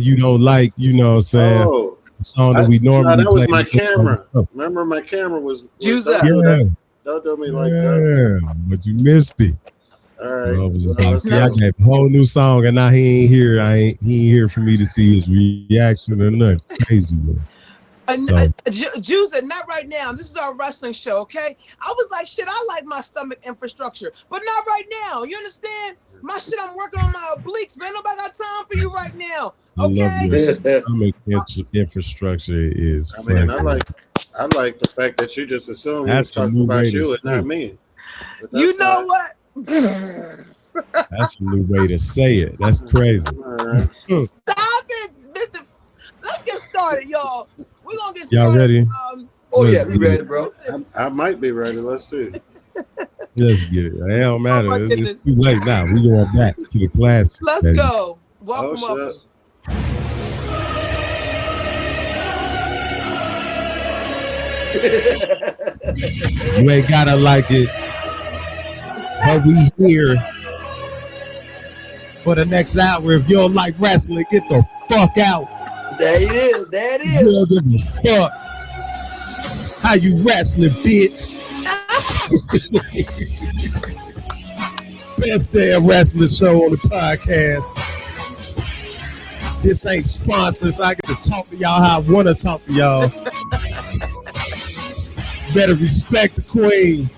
you don't like, you know what I'm saying, Oh, the song that I, we no, normally that was play. my camera. Remember, my camera was Juice don't up. do Yeah, that. Don't do me like that. yeah, but you missed it. All right, I was just well, like, let's see, I go. gave a whole new song, and now he ain't here for me to see his reaction or nothing. Crazy, man. So Jews are not right now. This is our wrestling show, okay? I was like, shit, I like my stomach infrastructure, but not right now. You understand? My shit, I'm working on my obliques, man. Nobody got time for you right now, I love okay? your stomach infrastructure is I mean, fucking. I like the fact that you just assumed he was That's a talking new way about to you and say not it. me. But that's You know fine. what? That's a new way to say it. That's crazy. All right. Stop it, Mister. Let's get started, y'all. We're gonna get Y'all started. ready? Oh Let's yeah, we get it. ready, bro. Listen. I might be ready. Let's see. Let's get it. It don't Oh matter. my It's goodness. too late now. We going back to the classics, Let's baby. go. Oh Welcome, shit. welcome. You ain't gotta like it, but we here for the next hour. If you don't like wrestling, get the fuck out. There it is. There it You is. don't give a fuck how you wrestling, bitch. Best damn wrestling show on the podcast. This ain't sponsors. I get to talk to y'all how I want to talk to y'all. Better respect the queen.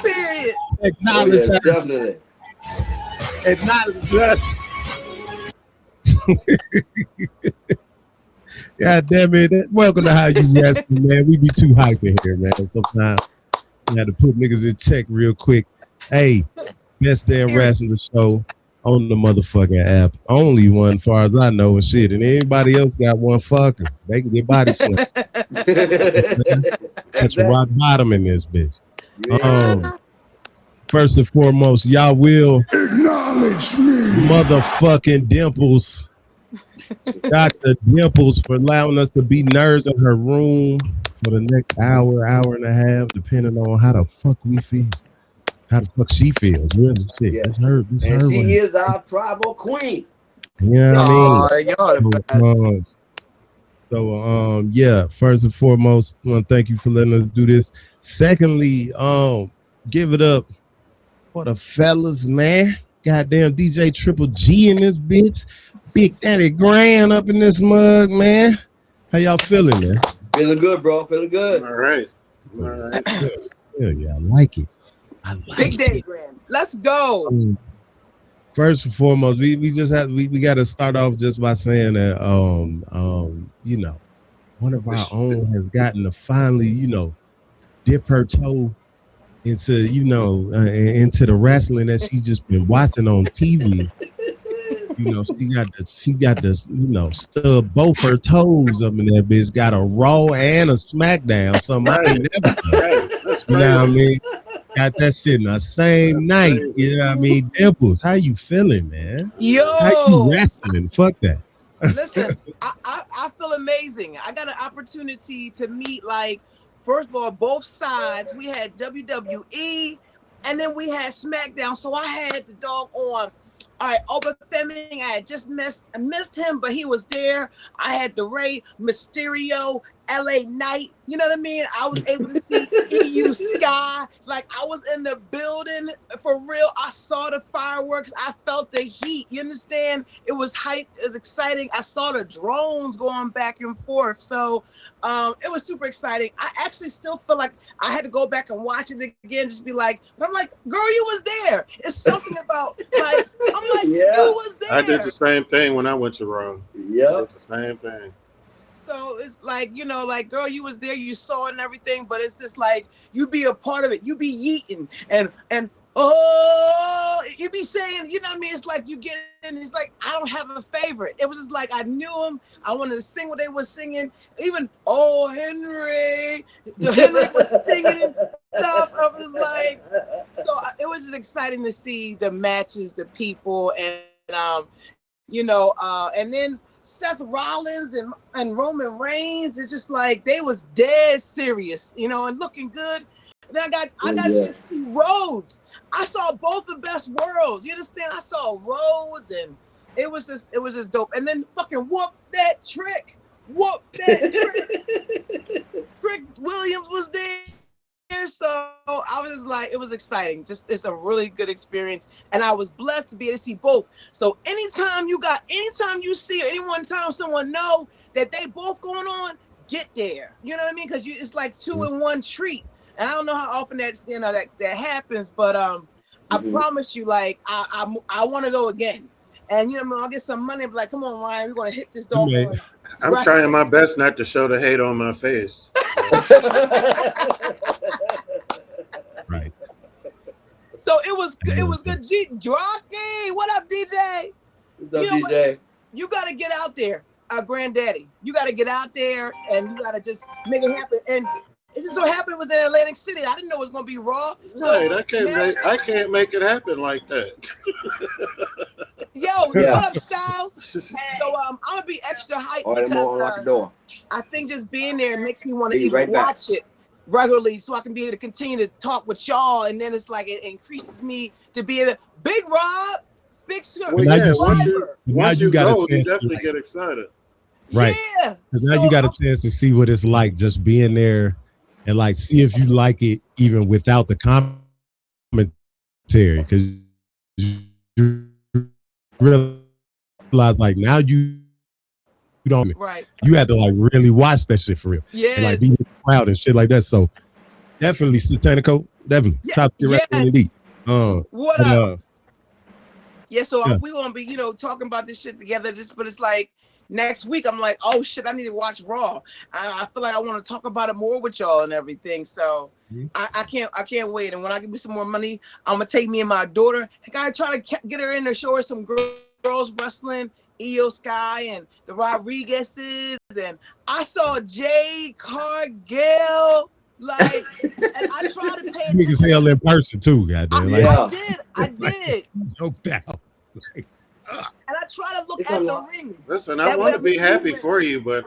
Period. Oh Acknowledge yeah, her. definitely. Acknowledge us. God damn it. Welcome to How You Wrestling, man. We be too hyping here, man. Sometimes you had to put niggas in check real quick. Hey, best damn wrestling show on the motherfucking app. Only one, far as I know, and shit. And anybody else got one, fucker. They can get body slammed. That's a rock bottom in this bitch. First and foremost, y'all will Acknowledge me. motherfucking Dimples. Dr. Dimples for allowing us to be nerds in her room for the next hour, hour and a half, depending on how the fuck we feel. How the fuck she feels, really. Shit. Yeah. It's her. It's And her. she is our tribal queen. You know what I mean? Oh, y'all the best. Yeah, first and foremost, I want to thank you for letting us do this. Secondly, give it up for the fellas, man. Goddamn DJ Triple G in this bitch. Big Daddy Grand up in this mug, man. How y'all feeling, man? Feeling good, bro. Feeling good. All right. All right. Yeah, I like it. I like Big day, it. Grand. Let's go. First and foremost, we got to start off just by saying that you know, one of our own has gotten to finally, you know, dip her toe into, you know, into the wrestling that she just been watching on TV. You know, she got this, you know, stub both her toes up in that bitch. Got a Raw and a SmackDown. Something I ain't never done. Right. That's You know what I crazy. mean? Got that shit in the same night. crazy. You know what I mean? Dimples, how you feeling, man? How you Yo, wrestling? Fuck that. listen, I feel amazing. I got an opportunity to meet, like, first of all, both sides. We had WWE, and then we had SmackDown. So I had the dog on. All right, Oba Fleming, I had just missed him, but he was there. I had the Rey Mysterio, LA Knight. You know what I mean? I was able to see EU Sky. Like, I was in the building for real. I saw the fireworks. I felt the heat. You understand? It was hype. It was exciting. I saw the drones going back and forth. So it was super exciting. I actually still feel like I had to go back and watch it again, just be like, but I'm like, girl, you was there. It's something about, like, I'm like, Yeah. you was there. I did the same thing when I went to Rome. I Yep. did the same thing. So it's like, you know, like, girl, you was there, you saw it and everything, but it's just like, you be a part of it. You be yeeting and oh, you be saying, you know what I mean? It's like you get in, it's like, I don't have a favorite. It was just like, I knew them. I wanted to sing what they were singing. Even, oh, Henry was singing and stuff. I was like, so it was just exciting to see the matches, the people, and, you know, and then Seth Rollins and Roman Reigns, it's just like they was dead serious, you know, and looking good. And then I got to see Rhodes. I saw both the best worlds. You understand? I saw Rhodes and It was just dope. And then fucking whoop that trick. Whoop that trick. Trick Williams was there. So I was just like, it was exciting. Just it's a really good experience. And I was blessed to be able to see both. So anytime you see or anyone time someone know that they both going on, get there. You know what I mean? Because it's like 2 in 1 treat. And I don't know how often that happens, but I promise you, like I want to go again. And you know, I'll get some money. And be like, come on, Ryan, we're gonna hit this dog. I'm trying my best not to show the hate on my face. Right. So it was good. Rocky, what up, DJ? What's up, DJ? You got to get out there, granddaddy. You got to get out there and you got to just make it happen. And it just so happened within Atlantic City. I didn't know it was gonna be Raw. So, right, I can't make it happen like that. Yo, what up, Styles? So I'm gonna be extra hyped because I think just being there makes me want to even watch it regularly, so I can be able to continue to talk with y'all. And then it's like it increases me to be a big Rob, big Skirt. Well, yeah, once you go, you definitely get excited. Right. Yeah. Because now you got a chance to see what it's like just being there. And like, see if you like it even without the commentary, because you realize like now you don't. Right. You had to like really watch that shit for real. Yeah. And like be in the crowd and shit like that. So definitely Satanico, definitely top tier wrestling indeed. What up? So we're gonna be talking about this shit together. But it's like. Next week, I'm like, oh shit, I need to watch Raw. I feel like I want to talk about it more with y'all and everything. So I can't wait. And when I give me some more money, I'm gonna take me and my daughter. I gotta try to get her in there, show her some girls wrestling, Io Sky and the Rodriguez's. And I saw Jade Cargill. Like, and I tried to pay niggas hell in person too, goddamn. I did. No doubt. And I try to look at the ring. Listen, I want to be happy for you, but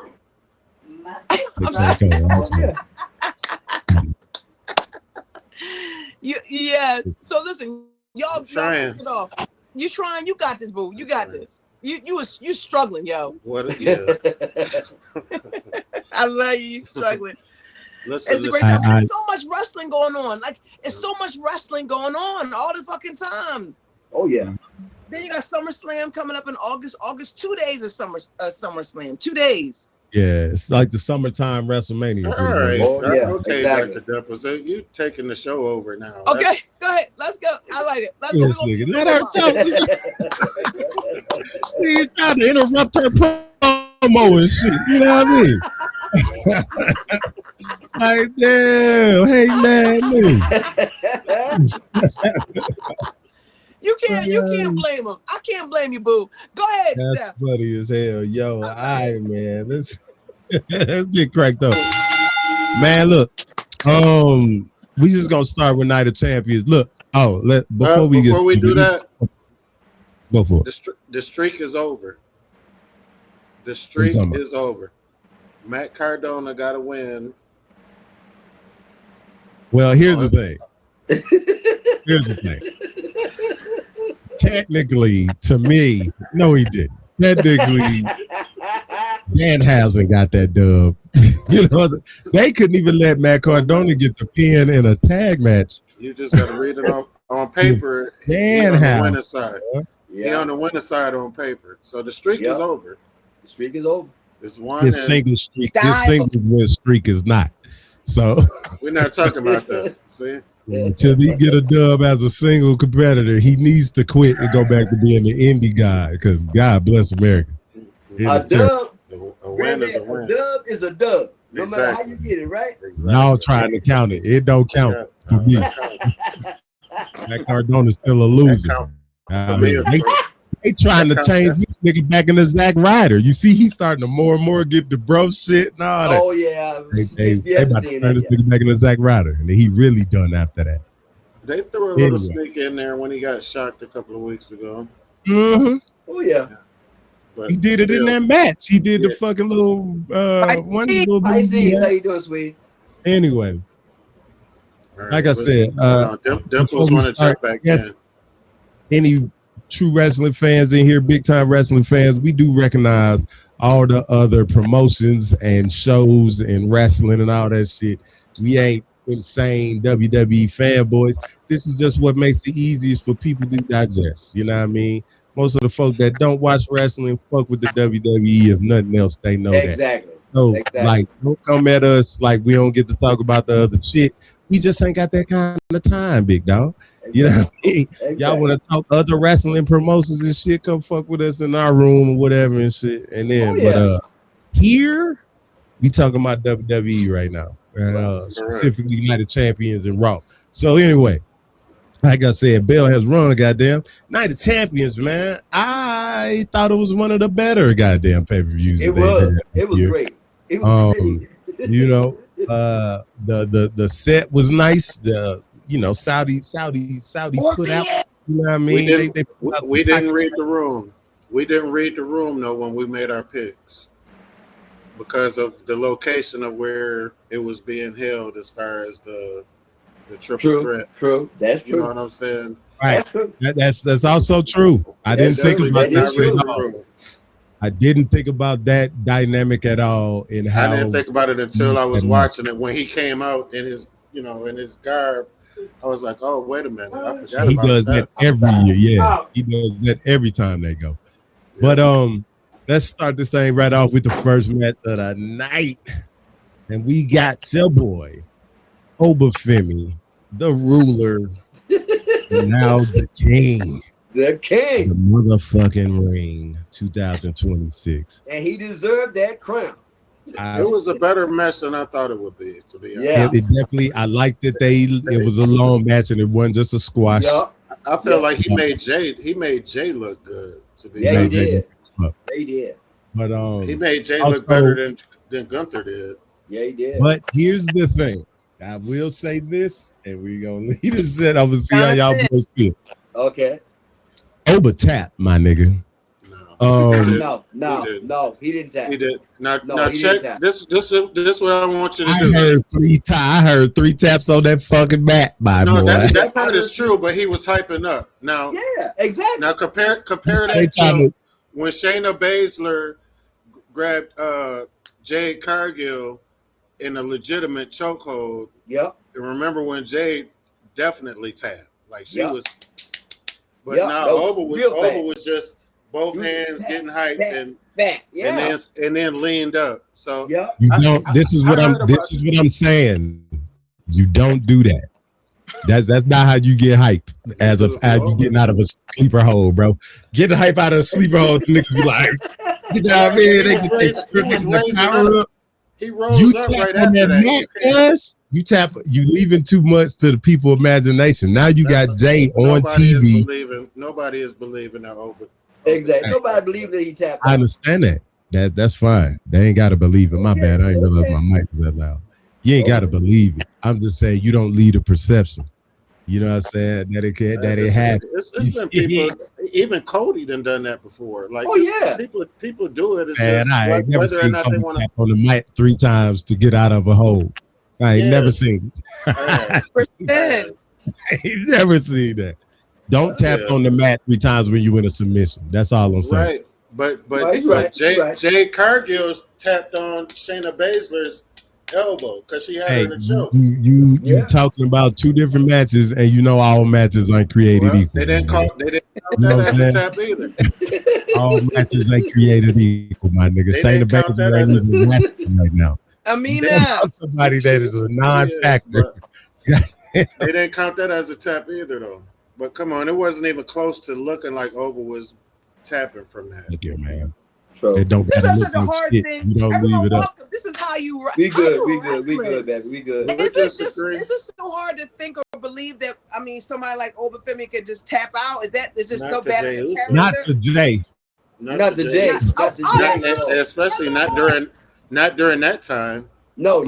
So listen, y'all trying. It off. You trying? You got this, boo. You got this. You struggling, yo. What? Yeah. I love you. You struggling. Listen, it's a great time. There's so much wrestling going on. Like it's so much wrestling going on all the fucking time. Oh yeah. Then you got SummerSlam coming up in August. 2 days of SummerSlam. 2 days. Yeah, it's like the summertime WrestleMania. All right. Okay, exactly. Dr. Depper. So you taking the show over now. Okay, go ahead. Let's go. I like it. Let's go. Nigga, let her talk. He's trying to interrupt her promo and shit. You know what I mean? Like, damn. Hey, man. You can't blame him. I can't blame you, boo. Go ahead, That's Steph. funny as hell. Yo, man. Let's get cracked up. Man, look. We just gonna start with Night of Champions. Look, before we do that, go for it. The streak is over. The streak is over. Matt Cardona got to win. Well, here's the thing. Technically, to me, no, he didn't. Technically, Danhausen got that dub. They couldn't even let Matt Cardona get the pin in a tag match. You just got to read it on paper. He on the winner's side. He on the winner's side on paper. So the streak is over. The streak is over. It's one. His single streak. His single win streak is not. So we're not talking about that. See. Until he get a dub as a single competitor, he needs to quit and go back to being the indie guy. Because God bless America. A dub, a win is a win. A dub is a dub. No matter how you get it, right? Exactly. Y'all trying to count it. It don't count for me. That Cardona's still a loser. They trying to change this nigga back into Zack Ryder. You see, he's starting to more and more get the bro shit and all that. Oh yeah, they about to turn this nigga back into Zack Ryder, and he really done after that. They threw a little sneak in there when he got shocked a couple of weeks ago. Mm-hmm. Oh yeah. But he did it in that match. He did the fucking little one little bit. I see. How you doing, sweetie? Anyway, right, like I said, Dimples want to check back in. Any true wrestling fans in here, big time wrestling fans, we do recognize all the other promotions and shows and wrestling and all that shit. We ain't insane WWE fanboys. This is just what makes it easiest for people to digest. You know what I mean? Most of the folk that don't watch wrestling fuck with the WWE. If nothing else, they know that. So, like, don't come at us like we don't get to talk about the other shit. We just ain't got that kind of time, big dog. You know what I mean? Y'all want to talk other wrestling promotions and shit, come fuck with us in our room or whatever and shit. And then, but here, we talking about WWE right now. Specifically United Champions and Raw. So anyway, like I said, Bell has run, goddamn. Night of Champions, man. I thought it was one of the better goddamn pay-per-views. It was great. It was great. You know, the set was nice. The Saudi put out. You know what I mean? We didn't read the room. We didn't read the room though when we made our picks because of the location of where it was being held as far as the triple threat. True. That's true. You know what I'm saying? Right. That's also true. I didn't think about that shit at all. I didn't think about that dynamic at all. In how I didn't think about it until I was watching it when he came out in his garb. I was like, oh, wait a minute. I forgot he about does that every year. Yeah, he does that every time they go. Yeah. But let's start this thing right off with the first match of the night. And we got your boy, Obafemi, the ruler, now the king. The king. The motherfucking ring 2026. And he deserved that crown. It was a better match than I thought it would be, to be honest. Yeah, it definitely. I liked it. It was a long match and it wasn't just a squash. Yeah. I feel like he made Jay look good. To be honest. He did. But he made Jay look better than Gunther did. Yeah, he did. But here's the thing. I will say this, and we're gonna leave this shit. I'm gonna see how y'all boys feel. Okay. Oba tap, my nigga. No, he didn't tap. He did. Now check tap. This is what I want you to do. I heard three taps on that fucking mat, my boy. That part is true, but he was hyping up. Now, yeah, exactly. Now compare that to when Shayna Baszler grabbed Jade Cargill in a legitimate chokehold. Yep. And remember when Jade definitely tapped, like she was. But now Oba was just both hands getting hyped and then leaned up. So this is what I'm saying. You don't do that. That's not how you get hype as you getting out of a sleeper hole, bro. Get the hype out of a sleeper hole. The niggas be like, you know what I mean? They get the power up. He rolls up right after that. You leaving too much to the people's imagination. Now you got Jay on TV. Nobody is believing that Oba. Exactly. Nobody believes that he tapped. I understand that. That's fine. They ain't got to believe it. My bad. I ain't realize my mic was that loud. You ain't got to believe it. I'm just saying you don't lead a perception. You know what I'm saying? That it had. It's been people. Even Cody done that before. Like, people do it. It's man, I ain't never seen Cody tap on the mat 3 times to get out of a hole. I ain't never seen it. I ain't never seen that. Don't tap on the mat 3 times when you in a submission. That's all I'm saying. Right. But Jade Cargill's tapped on Shayna Baszler's elbow because she had her in a choke. You talking about 2 different matches, and you know all matches aren't created equal. They didn't count that as a tap either. All matches ain't created equal, my nigga. Shayna Baszler ain't even matching right now. I mean, somebody that is a non-factor. They didn't count that as a tap either, though. But come on, it wasn't even close to looking like Oba was tapping from that. Look here, man. So this is such a hard thing. You don't leave it up. This is how you. We good, baby. We good. This is so hard to think or believe that. I mean, somebody like Obafemi could just tap out. Is this so bad? Not to Jay. Not to Jay. Especially not during that time. No,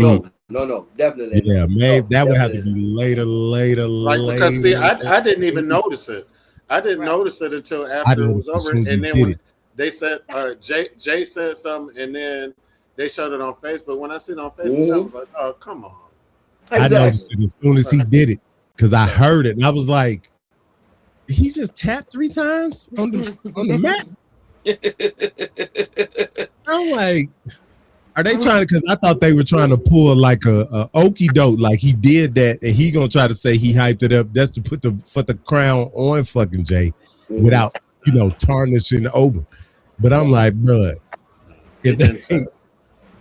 definitely. Yeah, man, that would have to be later. Because see, I didn't even notice it. I didn't notice it until after it was over, and then when they said Jay said something, and then they showed it on Facebook. When I seen it on Facebook, I was like, "Oh, come on!" Exactly. I noticed it as soon as he did it because I heard it, and I was like, he just tapped 3 times on the mat. I'm like, are they trying to? Because I thought they were trying to pull like a okey doke, like he did that, and he gonna try to say he hyped it up. That's to put the crown on fucking Jay without tarnishing over. But I'm like, bro,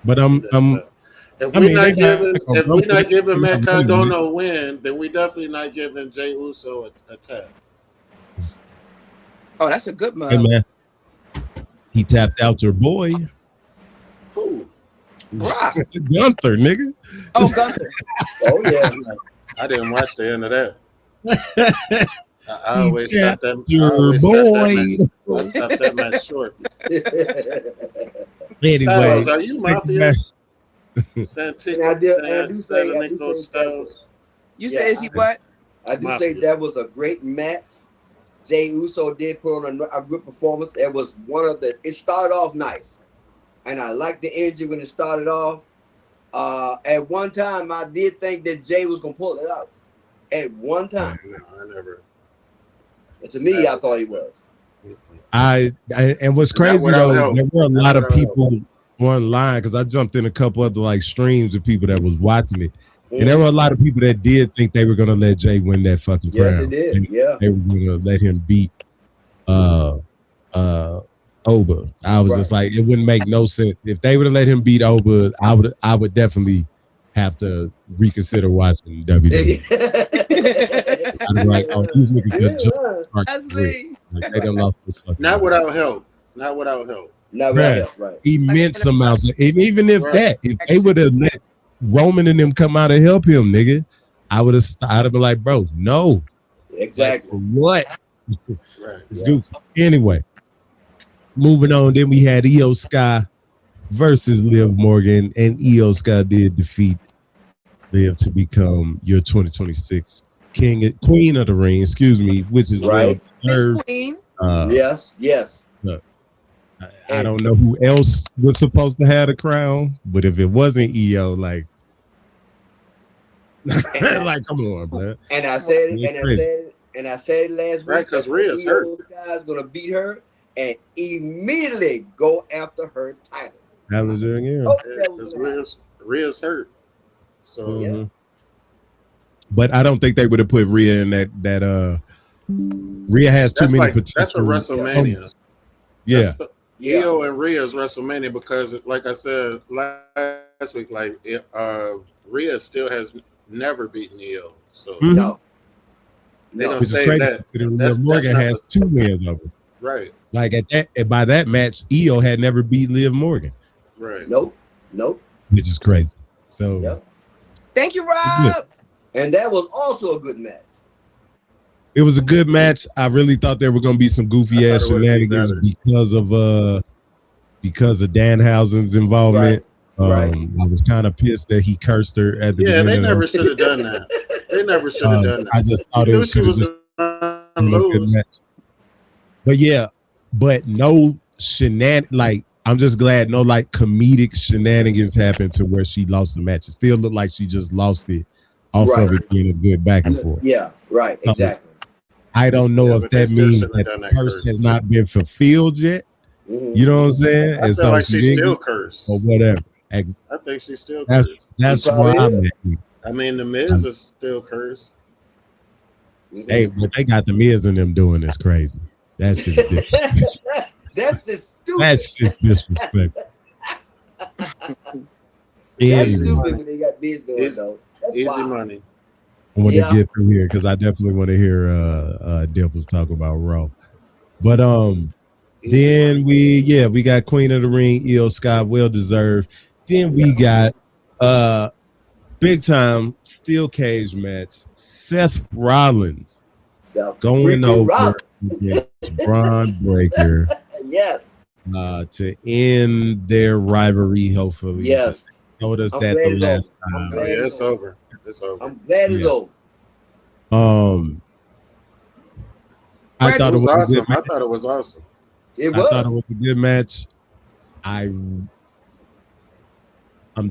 but if we're not giving Matt Cardona a win, then we definitely not giving Jay Uso a tap. Oh, that's a good move. Hey man, he tapped out your boy. Who? Gunther, nigga. Oh, Gunther. Oh yeah. I didn't watch the end of that. I always stopped that. I stopped that match short. Anyway, Styles, are you Mafia? Styles. You say is he what? I do say that was a great match. Jay Uso did put on a good performance. It was it started off nice. And I liked the energy when it started off. At one time, I did think that Jay was going to pull it out. At one time. No, I never. To me, I thought he was. And what's crazy, though, there were a lot of people online, because I jumped in a couple other like streams of people that was watching it. And there were a lot of people that did think they were going to let Jay win that fucking crown. Yes, they did. And they were going to let him beat Oba. I was just like, it wouldn't make no sense. If they would have let him beat Oba, I would definitely have to reconsider watching WWE. I'd be like, oh, these niggas good job. Like, they done lost their fucking Not without help. Right. Immense amounts. And even if if they would have let Roman and them come out and help him, nigga, I'd have been like, bro, no. Exactly. Like, what? Right. It's goofy. Anyway, moving on, then we had Io Sky versus Liv Morgan, and Io Sky did defeat Liv to become your 2026 queen of the ring, which is well deserved. Yes. I don't know who else was supposed to have the crown, but if it wasn't Io, like come on, man. And I said it last week. Right, because Rhea's hurt. Guy's gonna beat her and immediately go after her title. Because Rhea's hurt. So but I don't think they would have put Rhea in that Rhea has too many potential. That's a WrestleMania. Yeah. Io and Rhea's WrestleMania, because like I said last week, Rhea still has never beaten Io. So no. They don't Which say is crazy that. Liv Morgan has 2 wins over. Right. Like by that match, Io had never beat Liv Morgan. Right. Nope. Which is crazy. So thank you, Rob. And that was also a good match. It was a good match. I really thought there were going to be some goofy ass shenanigans because of Danhausen's involvement. Right. I was kind of pissed that he cursed her at the beginning. They never should have done that. They never should have done that. I just thought it should have just been a good match. But no shenanigans. I'm just glad no comedic shenanigans happened to where she lost the match. It still looked like she just lost it off of it being a good back and forth. Yeah, right, so, exactly. I don't know if that means that the curse has not been fulfilled yet. Mm-hmm. You know what I'm saying? I feel like she's still cursed. Or whatever. I think she's still cursed. That's why I'm at. I mean, the Miz is still cursed. Hey, but they got the Miz and them doing this crazy. That's just disrespectful. That's just stupid. That's just disrespectful. That's stupid when they got Miz doing though. Easy money. I want to get through here because I definitely want to hear Dimples talk about Raw. But then we got Queen of the Ring, Io Sky, well deserved. Then we got big time steel cage match, Seth Rollins going over against Braun Breaker. Yes. To end their rivalry, hopefully. Yes. Told us that the last time. It's over. It's over. I'm glad it's over. I thought it was awesome. I thought it was awesome. I thought it was a good match. I'm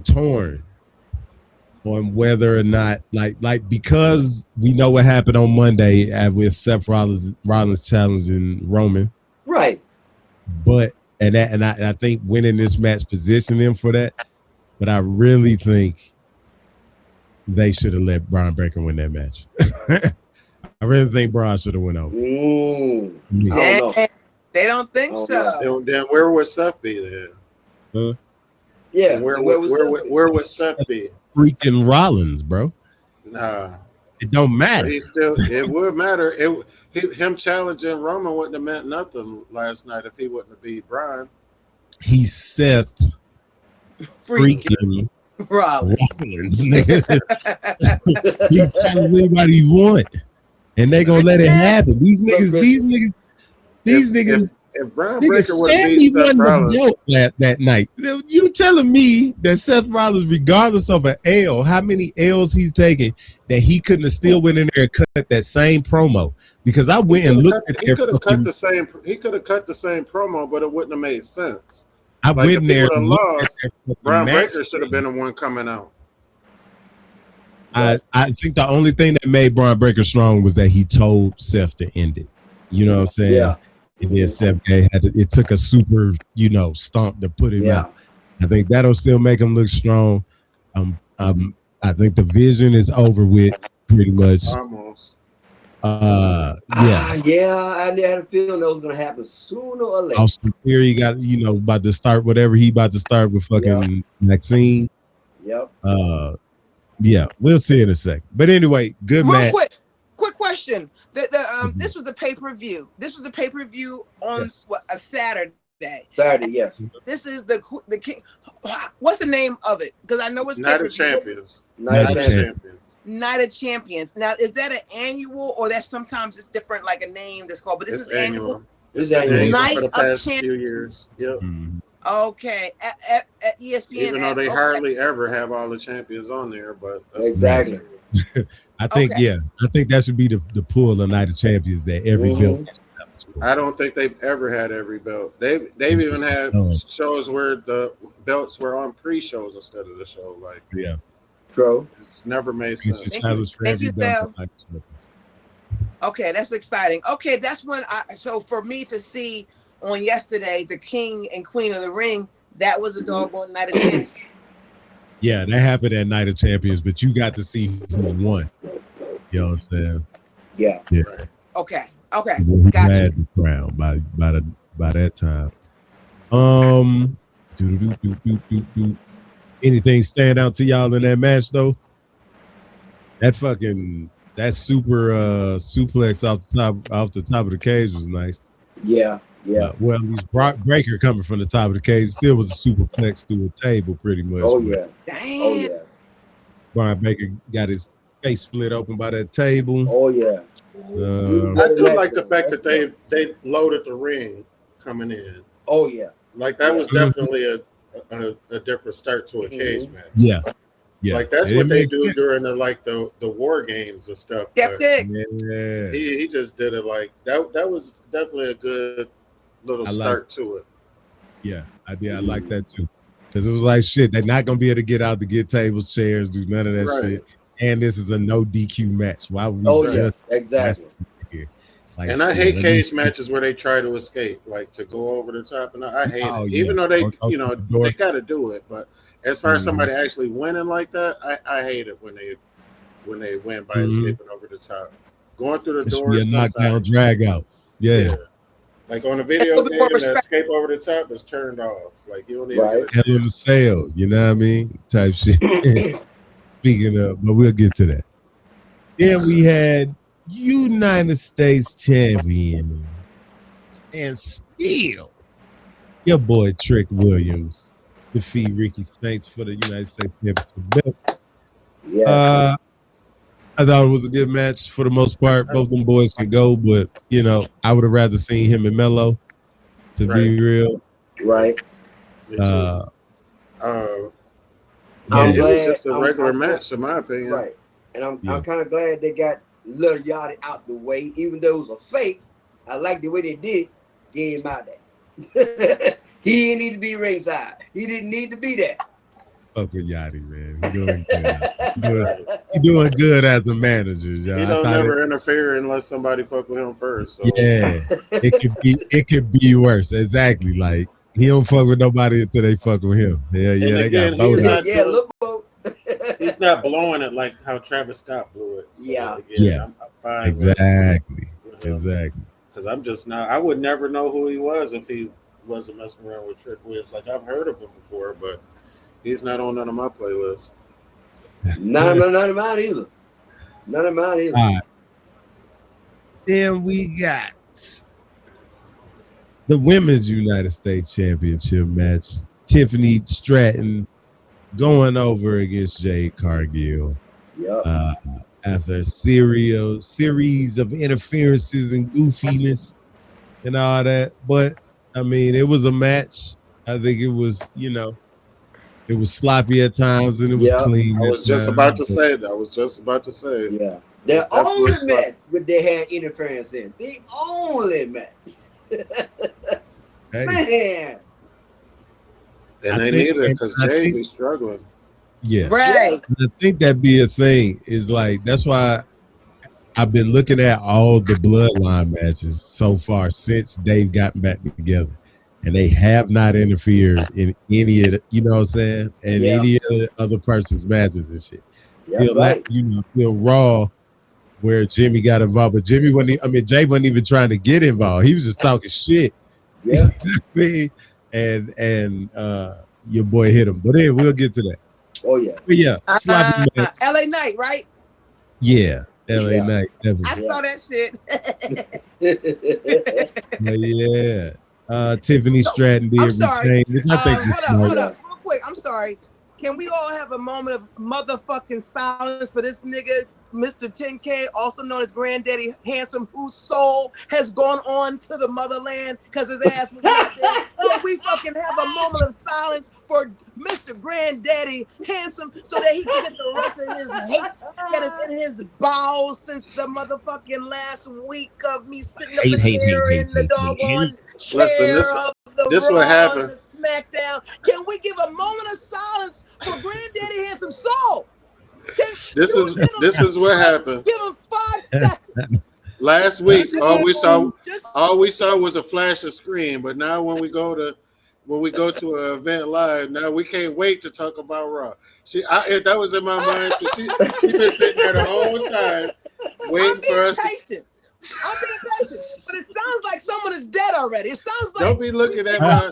torn on whether or not, like because we know what happened on Monday with Seth Rollins challenging Roman, right? But I think winning this match positioned him for that. But I really think they should have let Braun Breaker win that match. I really think Braun should have went over. Dang, they don't think so. Then where would Seth be then? Huh? Yeah. And where would Seth be? Freaking Rollins, bro. Nah. It don't matter. It would matter. Him challenging Roman wouldn't have meant nothing last night if he wouldn't have beat Brian. He's Seth freaking Rollins. Nigga. He challenges anybody you want. And they gonna let it happen. These niggas. If Braun Breaker would have beat Seth Rollins that night, you telling me that Seth Rollins, regardless of an L, how many L's he's taken, that he couldn't have still went in there and cut that same promo? Because I went and looked at he could have cut the same promo, but it wouldn't have made sense. I went in there and lost. Braun Breaker should have been the one coming out. I think the only thing that made Braun Breaker strong was that he told Seth to end it. You know what I'm saying? Yeah. And then Seth it took a super, stomp to put him out. I think that'll still make him look strong. I think the vision is over with pretty much. Almost. I had a feeling that was gonna happen sooner or later. Austin Theory got, about to start whatever he about to start with fucking Maxine. Yep. Yeah, we'll see in a second. But anyway, good match. Quick question. This was a pay-per-view. This was a pay-per-view on a Saturday. Saturday, yes. This is the king. What's the name of it? Because I know it's Night of Champions. Night of Champions. Now, is that an annual or that sometimes it's different, like a name that's called? But this is annual. It's annual Night for the past few years. Yep. Mm-hmm. Okay. At ESPN. Even though they hardly ever have all the champions on there, but exactly. I think I think that should be the pull of Night of Champions, that every belt. I don't think they've ever had every belt. They've even had shows where the belts were on pre-shows instead of the show. Like true. It's never made sense. Thank you, Sal. Okay, that's exciting. Okay, that's when so for me to see on yesterday the King and Queen of the Ring, that was a doggone Night of Champions. Yeah, that happened at Night of Champions, but you got to see who won. You know what I'm saying? Yeah. Right. Okay. Who had the crown by that time. Anything stand out to y'all in that match though? That super suplex off the top of the cage was nice. Yeah. Well, at least Breaker coming from the top of the cage still was a superplex through a table, pretty much. Oh yeah. Damn. Oh yeah. Brian Baker got his face split open by that table. Oh yeah. I do like the fact that they loaded the ring coming in. Oh yeah. Like that was definitely a different start to a cage match. Yeah. Like that's what they do during the war games and stuff. Yeah. He just did it like that. That was definitely a good little start to it. Yeah, I did. I like that too. Because it was like shit, they're not gonna be able to get out to get tables, chairs, do none of that shit. And this is a no DQ match. Why would we just exactly here? Like, and I hate cage matches where they try to escape, like to go over the top. And I hate it. Even though they they gotta do it. But as far as somebody actually winning like that, I hate it when they win by escaping over the top. Going through the doors. Be a knockdown drag out. Yeah. Like on a video game, the escape over the top is turned off. Like you don't need to Hell in the sale, you know what I mean? Type shit. Speaking of, but we'll get to that. Then we had United States champion and still your boy Trick Williams defeat Ricky Stanks for the United States Championship belt. Yeah. I thought it was a good match for the most part. Both them boys could go, but I would have rather seen him and Melo, to be real. Right. It was just a regular match, in my opinion. Right. And I'm kind of glad they got Lil Yachty out the way, even though it was a fake. I like the way they did. Get him out there. He didn't need to be ringside. He didn't need to be there. fuck with Yachty, man. He doing good. He doing good as a manager. He don't never interfere unless somebody fuck with him first. So. Yeah, it could be worse. Exactly. Like he don't fuck with nobody until they fuck with him. Yeah, and they again, got both. He's not blowing it like how Travis Scott blew it. So I'm fine exactly. Because I'm just not. I would never know who he was if he wasn't messing around with Trick Williams. Like I've heard of him before, but he's not on none of my playlists. None of mine either. None of mine either. All right. Then we got the Women's United States Championship match. Tiffany Stratton going over against Jade Cargill. Yep. After a series of interferences and goofiness and all that. But, I mean, it was a match. I think it was, it was sloppy at times and it was clean. I was just about to say that. Yeah. The only match that they had interference in. The only match. Man. And they need it because Jade be struggling. Yeah. Right. I think that'd be a thing. Is like that's why I've been looking at all the bloodline matches so far since they've gotten back together. And they have not interfered in any of the, you know what I'm saying? And any of the other person's matches and shit. Feel Raw where Jimmy got involved. But Jay wasn't even trying to get involved. He was just talking shit. Yeah. and your boy hit him. But then we'll get to that. Oh yeah. But yeah, sloppy match. LA Knight, right? Yeah. LA Knight, I definitely. saw that shit. Tiffany Stratton did retain, which I think was smart. Hold up, real quick. I'm sorry. Can we all have a moment of motherfucking silence for this nigga, Mr. 10K, also known as Granddaddy Handsome, whose soul has gone on to the motherland because his ass was out there. So we fucking have a moment of silence for Mr. Granddaddy Handsome so that he can get the rest of his hate that is in his bowels since the motherfucking last week of me sitting up in the doggone chair of the this what happened. SmackDown. Can we give a moment of silence for Granddaddy Handsome soul? This is what happened. Give him 5 seconds. Last week, all we saw was a flash of screen. But now when we go to an event live, now we can't wait to talk about Raw. That was in my mind. So she been sitting there the whole time waiting for us. I'm being patient, but it sounds like someone is dead already. It sounds like don't be looking at my.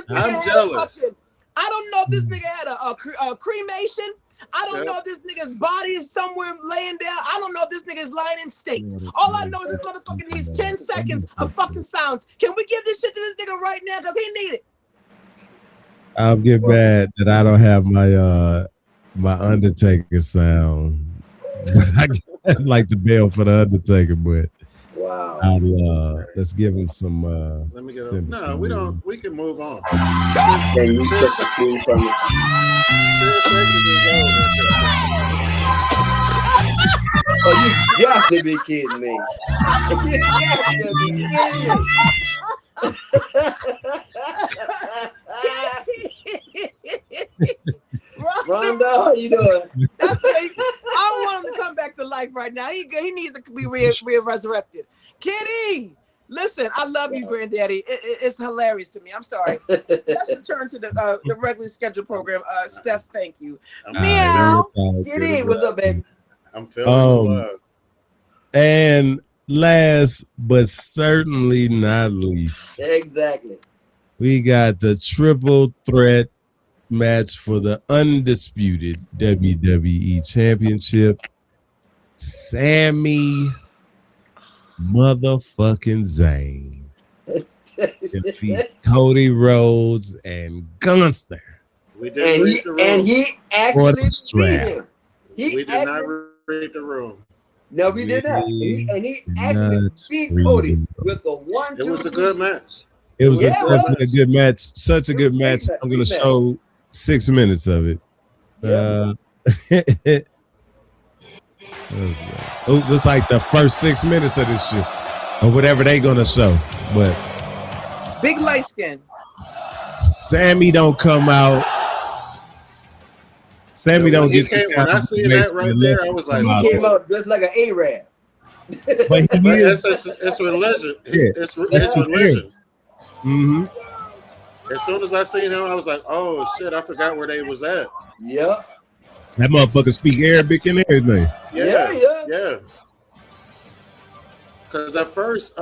I'm jealous. I don't know if this nigga had a cremation. I don't know if this nigga's body is somewhere laying down. I don't know if this nigga is lying in state. All I know is this motherfucker needs 10 seconds of fucking silence. Can we give this shit to this nigga right now? Because he need it. I'll get mad that I don't have my Undertaker sound. I like the bell for the Undertaker, but let's give him some. Let me get up. No, we don't. We can move on. Oh, you got to be kidding me! You got to be kidding me! Rhonda, how you doing? I don't want him to come back to life right now. He needs to be resurrected. Kitty, listen, I love you, Granddaddy. It's hilarious to me. I'm sorry. Let's return to the regularly scheduled program. Steph, thank you. Meow. Kitty, what's up, baby? I'm feeling the love. And last but certainly not least, exactly, we got the triple threat match for the undisputed WWE Championship. Sami motherfucking Zayn defeats Cody Rhodes and Gunther. We didn't read the room. And he actually beat him. We did not read the room. No, we did not. He actually beat Cody with the 1, 2, It was a good match. It was definitely a good match. Such a good match. I'm going to show 6 minutes of it. It's like the first 6 minutes of this shit, or whatever they gonna show. But big light skin. Sammy don't come out Sammy don't get this when I seen that right there, I was like, he came out dressed like an Arab. But it's religion. It's religion. Mm-hmm. As soon as I seen him, I was like, oh shit, I forgot where they was at. Yep. That motherfucker speak Arabic and everything. Yeah. Because at first,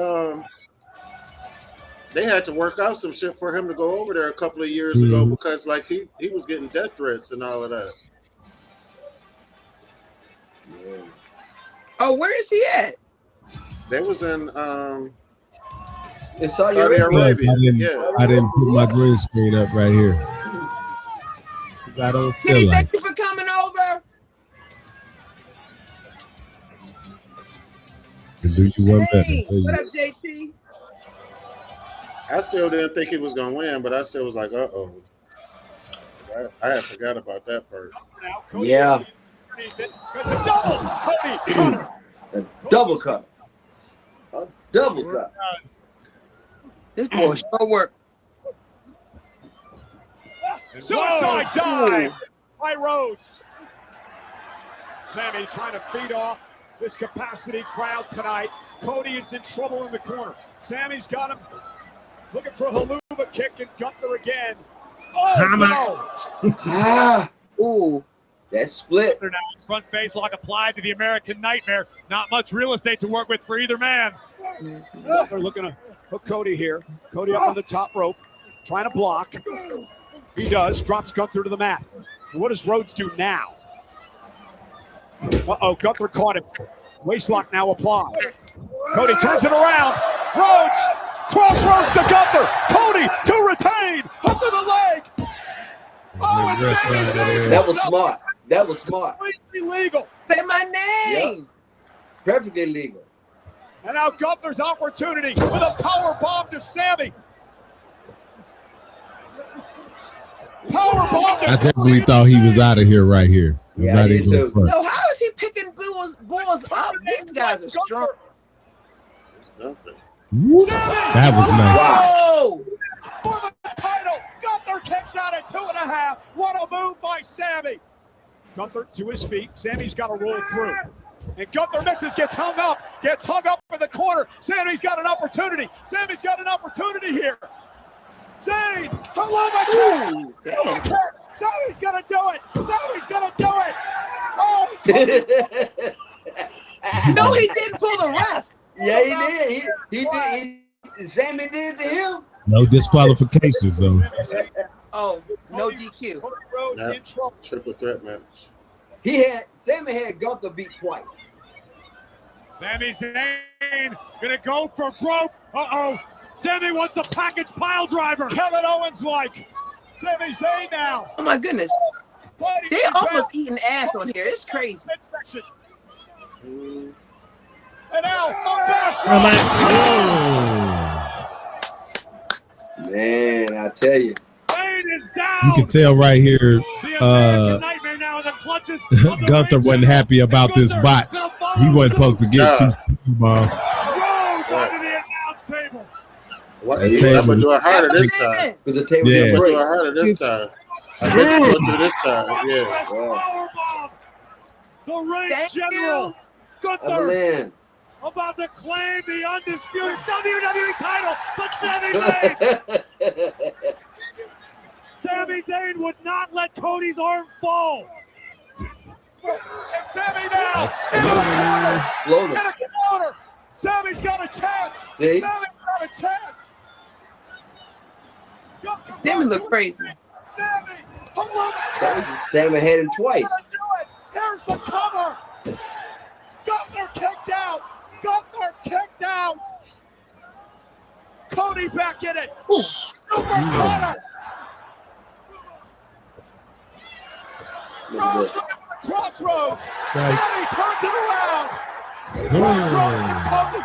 they had to work out some shit for him to go over there a couple of years ago because like he was getting death threats and all of that. Yeah. Oh, where is he at? They was in Saudi Arabia. I didn't put my green screen up right here. I don't feel Kitty, like thank you for coming over. to do you one better. What up, JT? I still didn't think he was gonna win, but I still was like, uh-oh. I had forgot about that part. Yeah. A double cut. A double cut. This boy sure work. Suicide dive by Rhodes. Sammy trying to feed off this capacity crowd tonight. Cody is in trouble in the corner. Sammy's got him looking for a haluva kick and Gunther again. Oh, no. Ooh, that split. Now front face lock applied to the American Nightmare. Not much real estate to work with for either man. They're looking to hook Cody here. Cody up on the top rope, trying to block. He does, drops Gunther to the mat. What does Rhodes do now? Uh-oh, Gunther caught him. Waistlock now applied. Cody turns it around. Rhodes, crossroads to Gunther. Cody to retain, hook to the leg. Oh, it's that was smart. That was smart. Completely legal. Say my name. Yep. Perfectly legal. And now Gunther's opportunity with a power bomb to Sammy. Power bomb to I definitely thought he was out of here right here. Yeah, not even going front. So how is he picking bulls up? These guys are strong. That was nice. Wow. For the title, Gunther kicks out at 2.5. What a move by Sammy. Gunther to his feet. Sammy's got to roll through. And Gunther misses, gets hung up in the corner. Sammy's got an opportunity. Sammy's got an opportunity here. Zayn, hello, my God. Sammy's gonna do it. Sammy's gonna do it. Oh. No, he didn't pull the ref. Yeah, he did. He did. Sammy did to him. No disqualifications, though. Oh, no DQ. Triple threat match. Sammy had Gunther beat twice. Sami Zayn gonna go for broke. Uh-oh. Sammy wants a package pile driver. Kevin Owens like. Sami Zayn now. Oh my goodness. They almost eating ass on here. It's crazy. And now, man, I tell you. You can tell right here, Gunther wasn't happy about this botch. He wasn't supposed to get two bombs. What? I'm gonna do it harder this time. Because the table I'm gonna do it harder this time. I bet you gonna do this time. Yeah. The ring general, Gunther, about to claim the undisputed WWE title, but Sami Zayn. Sami Zayn would not let Cody's arm fall. And Sami now. Floater. And a counter. Sammy's got a chance. See? Sammy's got a chance. Sammy look crazy. Sammy, Sammy had him twice. Here's the cover. Gunther kicked out. Gunther kicked out. Cody back in it. Super cutter. Crossroads. Sammy turns it around. Crossroads to Cody.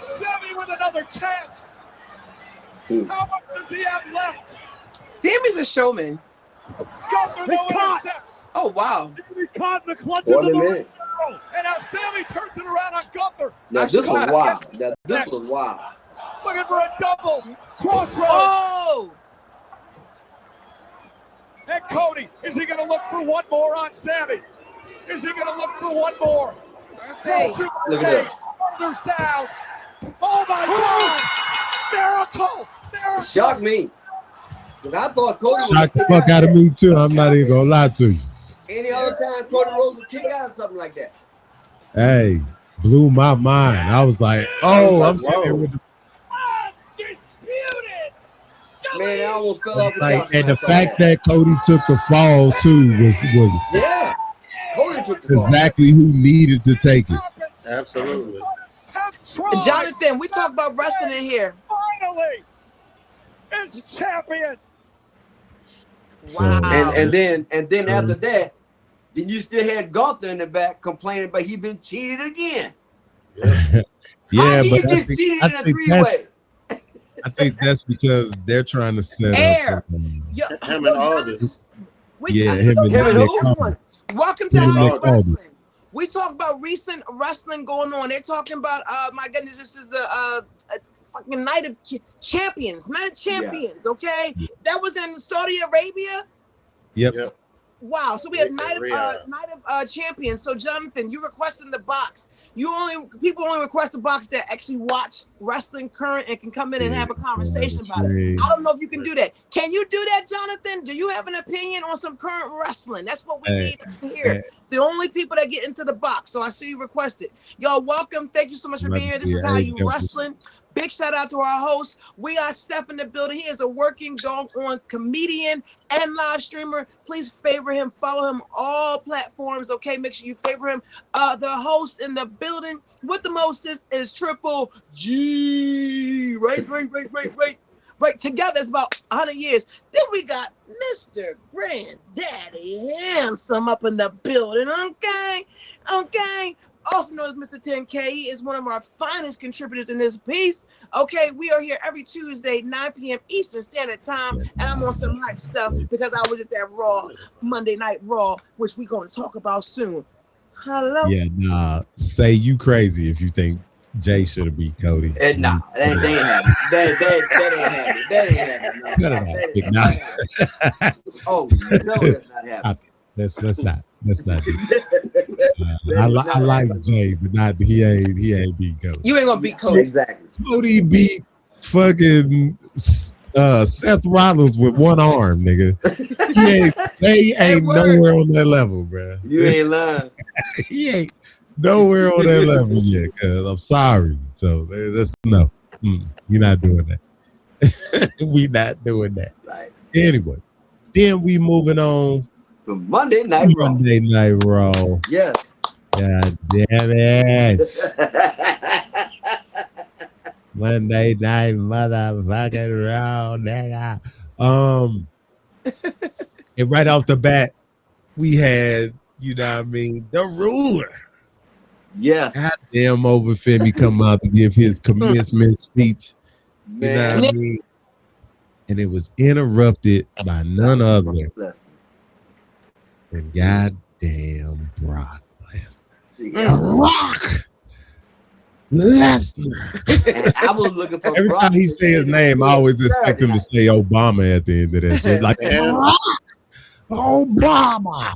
Sammy with another chance. How much does he have left? Sammy's a showman. Gunther no intercepts. Oh wow. Sammy's caught in the clutches of the ring. And now Sammy turns it around on Gunther. Now this was wild. This was wild. Looking for a double. Crossroads. Oh! at Cody. Is he going to look for one more on Sammy? Is he going to look for one more? Hey, Look at that. Shoulders down. Oh my God! Miracle! Miracle! Shocked me. Because I thought Cody Shocked the fuck out of me too. I'm not even gonna lie to you. Any other time Cody Rhodes would kick out or something like that. Hey, blew my mind. I was like, oh, I'm sitting here with the Man, I almost fell off the like, couch. and the fact that Cody took the fall too was Yeah. Cody took the fall. exactly who needed to take it. Absolutely. Jonathan, we talk about wrestling in here. Finally, is champion. Wow. And then after that, then you still had Gunther in the back complaining, but he been cheated again. Yeah, How do you but get cheated in a three-way? I think that's because they're trying to set Air. up. Yo, Him and Aldis. Yeah, him and who? Welcome to Him and High Nick Wrestling. Aldis. We talk about recent wrestling going on. They're talking about, my goodness, this is a fucking night of champions, okay? That was in Saudi Arabia. Yep. Wow. So we have night of champions. So Jonathan, you requesting the box. People only request the box that actually watch wrestling current and can come in and have a conversation about it. I don't know if you can do that. Can you do that, Jonathan? Do you have an opinion on some current wrestling? That's what we need to hear. The only people that get into the box. So I see you requested. Y'all welcome. Thank you so much for being here. This is How You Wrestling. Big shout out to our host. We got Steph in the building. He is a working doggone comedian and live streamer. Please favor him. Follow him all platforms. Okay, make sure you favor him. The host in the building with the mostest is Triple G. Right. Together it's about 100 years. Then we got Mr. Granddaddy Handsome up in the building. Okay. Also known as Mr. 10K. He is one of our finest contributors in this piece. Okay, we are here every Tuesday, 9 p.m. Eastern Standard Time, and I'm on some hype stuff because I was just at Raw, Monday Night Raw, which we're going to talk about soon. Hello? Yeah, nah. Say you crazy if you think Jay should have beat Cody. Nah, that ain't happening. That ain't happening. Oh, no, that's not happening. Let's not do that. I like Jay, but not he ain't beat Cody. You ain't gonna beat Cody. Exactly. Cody beat fucking Seth Rollins with one arm, nigga. They ain't nowhere on that level, bro. You ain't lying. He ain't nowhere on that level yet, cuz I'm sorry. So that's no. We're not doing that. We not doing that. Right. Anyway, then we moving on to Monday Night Raw. Monday Night Raw. Yes. God damn it. Monday Night motherfucking Raw, nigga. And right off the bat, we had, you know what I mean, the ruler. Yes. Goddamn over Femi come out to give his commencement speech. Man. You know what I mean? And it was interrupted by none other than goddamn Brock Lesnar. Brock Lesnar. I was looking for every Brock time he say his name, I always expect him to say Obama at the end of that shit. Like Brock Obama.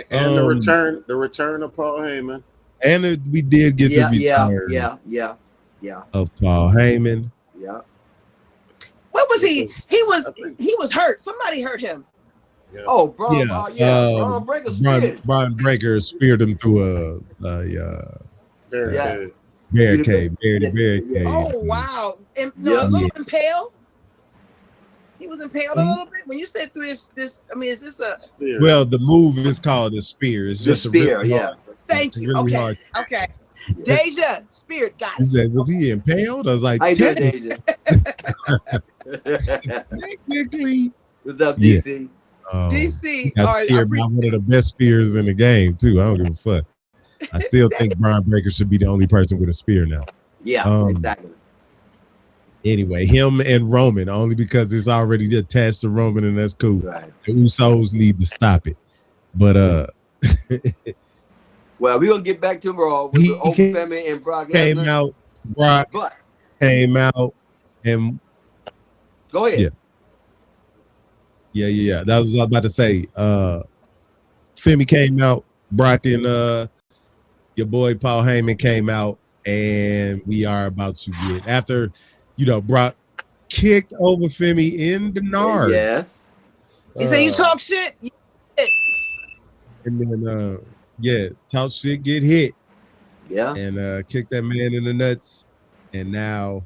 And the return of Paul Heyman. And we did get the return of Paul Heyman. Yeah. What was he? He was hurt. Somebody hurt him. Yeah. Oh, Braun Breaker speared. Braun Breaker speared him through a barricade. Barricade. Oh wow! And a little impaled. He was impaled a little bit. When you said through this, I mean, is this a? Spear. Well, the move is called a spear. It's just a spear. really hard, Thank you. really Okay. hard. Okay. Deja, spirit, got it. He said, was he impaled? I was like, How you doing, Deja? technically. What's up, DC? DC. Got speared by one of the best spears in the game, too. I don't give a fuck. I still think Braun Breaker should be the only person with a spear now. Yeah, exactly. Anyway, him and Roman, only because it's already attached to Roman, and that's cool. Right. The Usos need to stop it. But well, we're gonna get back to Raw with the Open Family and Brock came Lesnar. out. Brock came out and go ahead. Yeah. Yeah. That was what I was about to say. Femi came out, Brock and your boy Paul Heyman came out, and we are about to get after, Brock kicked over Femi in the nards. Yes. He said, "You talk shit." And then talk shit, get hit. Yeah. And kick that man in the nuts. And now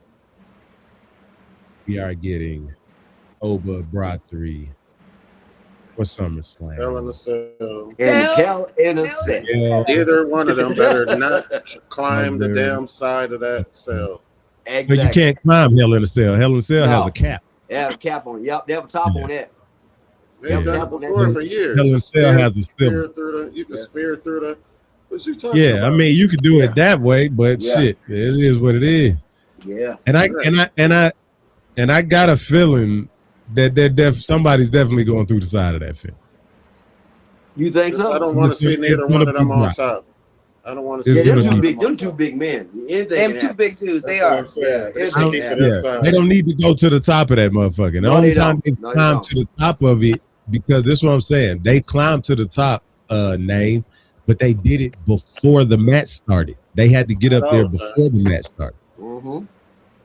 we are getting Oba Brock 3 for SummerSlam. Hell in a Cell. And Hell in a Cell. Yeah. Either one of them better not climb the damn side of that cell. Exactly. But you can't climb Hell in a Cell. Hell in a Cell has a cap. They have a cap on it. Yep, they have a top on that. They've done it before for years. Hell in a Cell has a spear ceiling. through the. You can spear through the. What you talking about? I mean, you could do it that way, but shit, it is what it is. Yeah. And I got a feeling that somebody's definitely going through the side of that fence. You think so? I don't want to see neither one of them on top. I don't want to see them two big men. Them two big dudes. They are. They don't need to go to the top of that motherfucker. The only time they climb to the top of it, because this is what I'm saying. They climbed to the top name, but they did it before the match started. They had to get up there before the match started. Mm-hmm.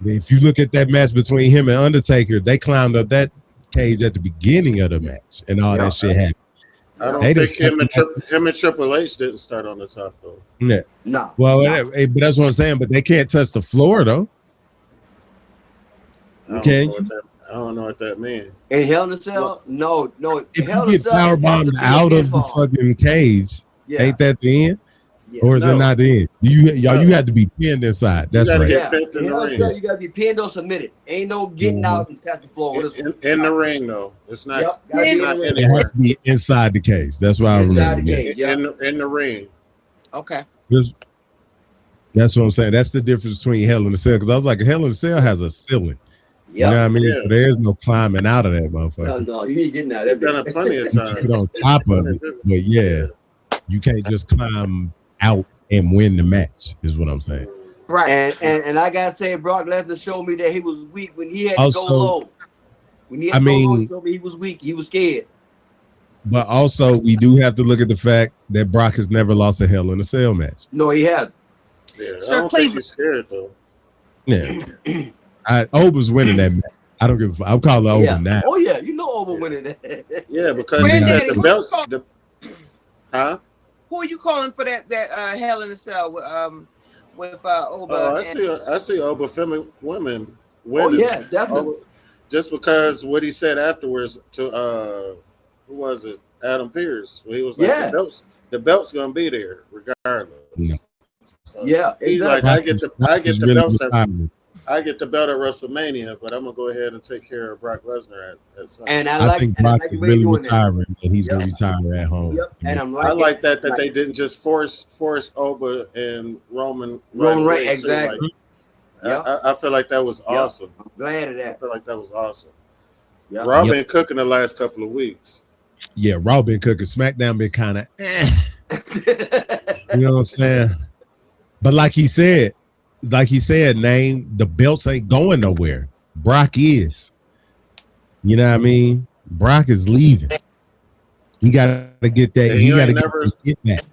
If you look at that match between him and Undertaker, they climbed up that cage at the beginning of the match, and all that shit happened. I don't think him and Triple H didn't start on the top though. Yeah. No. Well, but that's what I'm saying. But they can't touch the floor though. I don't know what that means. In Hell in a Cell? No. If you get power bombed out of the fucking cage, ain't that the end? Yeah. Or is it not the end? You had to be pinned inside. That's right. You gotta be pinned or submitted. Ain't no getting out and touch the floor. In the ring though. It's not. It has to be inside the cage. That's why I remember. In the ring. Okay. That's what I'm saying. That's the difference between Hell in a Cell. Because I was like, Hell in a Cell has a ceiling. You know what I mean? Yeah. So there is no climbing out of that motherfucker. No, you ain't getting out. They've done it plenty of times. Get on top of it, but you can't just climb out and win the match. Is what I'm saying. Right. And I gotta say, Brock Lesnar showed me that he was weak when he had to go low. When he had to go low, he showed me he was weak. He was scared. But also, we do have to look at the fact that Brock has never lost a Hell in a Cell match. No, he hasn't. Yeah, I don't think he's scared though. Yeah. Oba's winning that match. I don't give a fuck. I'm calling Oba now. Oh yeah, you know Oba winning that. Yeah, because he said the belts. Who are you calling for that Hell in a Cell with Oba? Oh, I see Oba filming women. Oh yeah, definitely. Just because what he said afterwards to who was it? Adam Pearce. He was like, the belt's gonna be there regardless. Yeah. So he's like, I get the belts. I get the belt at WrestleMania, but I'm gonna go ahead and take care of Brock Lesnar at some. And I think Brock is really retiring, and he's gonna retire at home. Yep. And I like that they didn't just force Oba and Roman Reigns. Exactly. I feel like that was awesome. I'm glad of that. I feel like that was awesome. Yep. Raw been cooking the last couple of weeks. Yeah, Raw been cooking. SmackDown been kind of You know what I'm saying? But like he said, Name, the belts ain't going nowhere. Brock is. You know what I mean? Brock is leaving. He got to get that. He got to get that.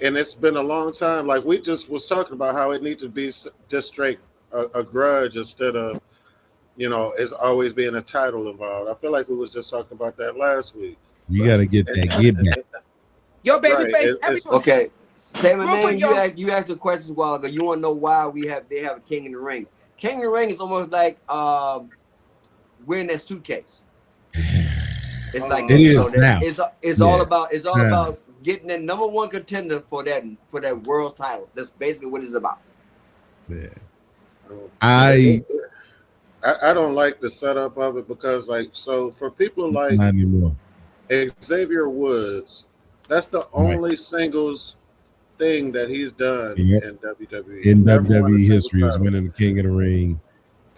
And it's been a long time. Like we just was talking about how it needs to be just straight a grudge instead of, it's always being a title involved. I feel like we was just talking about that last week. You got to get that get back. Yo, babyface. Okay. Sam and Name, you asked the questions a while ago. You want to know why they have a king in the ring. King in the ring is almost like wearing that suitcase. It's like it is now. It's all about getting the number one contender for that world title. That's basically what it's about. Yeah. I don't like the setup of it because for people like Xavier Woods, that's the only singles thing that he's done in WWE. In WWE history was winning the King of the Ring.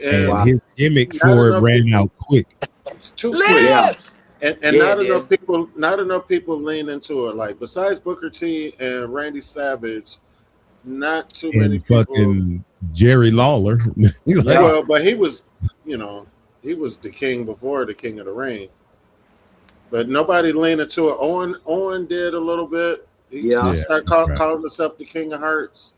And his gimmick for it ran out quick. It's too quick. Yeah. And not enough people lean into it. Like besides Booker T and Randy Savage, not too many people. Fucking Jerry Lawler. Well, but he was, he was the king before the King of the Ring. but nobody leaned into it. Owen did a little bit. He started calling himself the King of Hearts.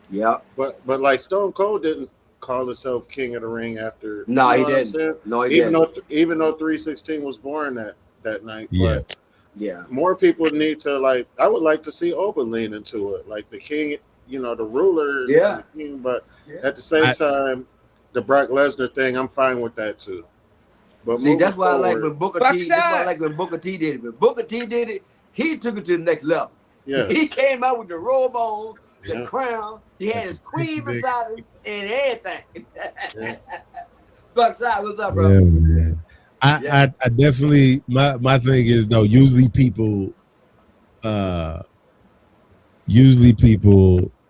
Yeah. But like Stone Cold didn't call himself King of the Ring after. No, he didn't. No, he didn't. Even though 316 was born that night. Yeah. But more people need to I would like to see Oba lean into it, like the king, the ruler. Yeah. The king, but at the same time, the Brock Lesnar thing, I'm fine with that too. But see, that's why I like when Booker T. That's why I like when Booker T did it. When Booker T did it, he took it to the next level. Yeah. He came out with the robe on, the crown. He had his queen beside him and everything. Buckside, what's up, bro? Yeah, man. I definitely my thing is though, usually people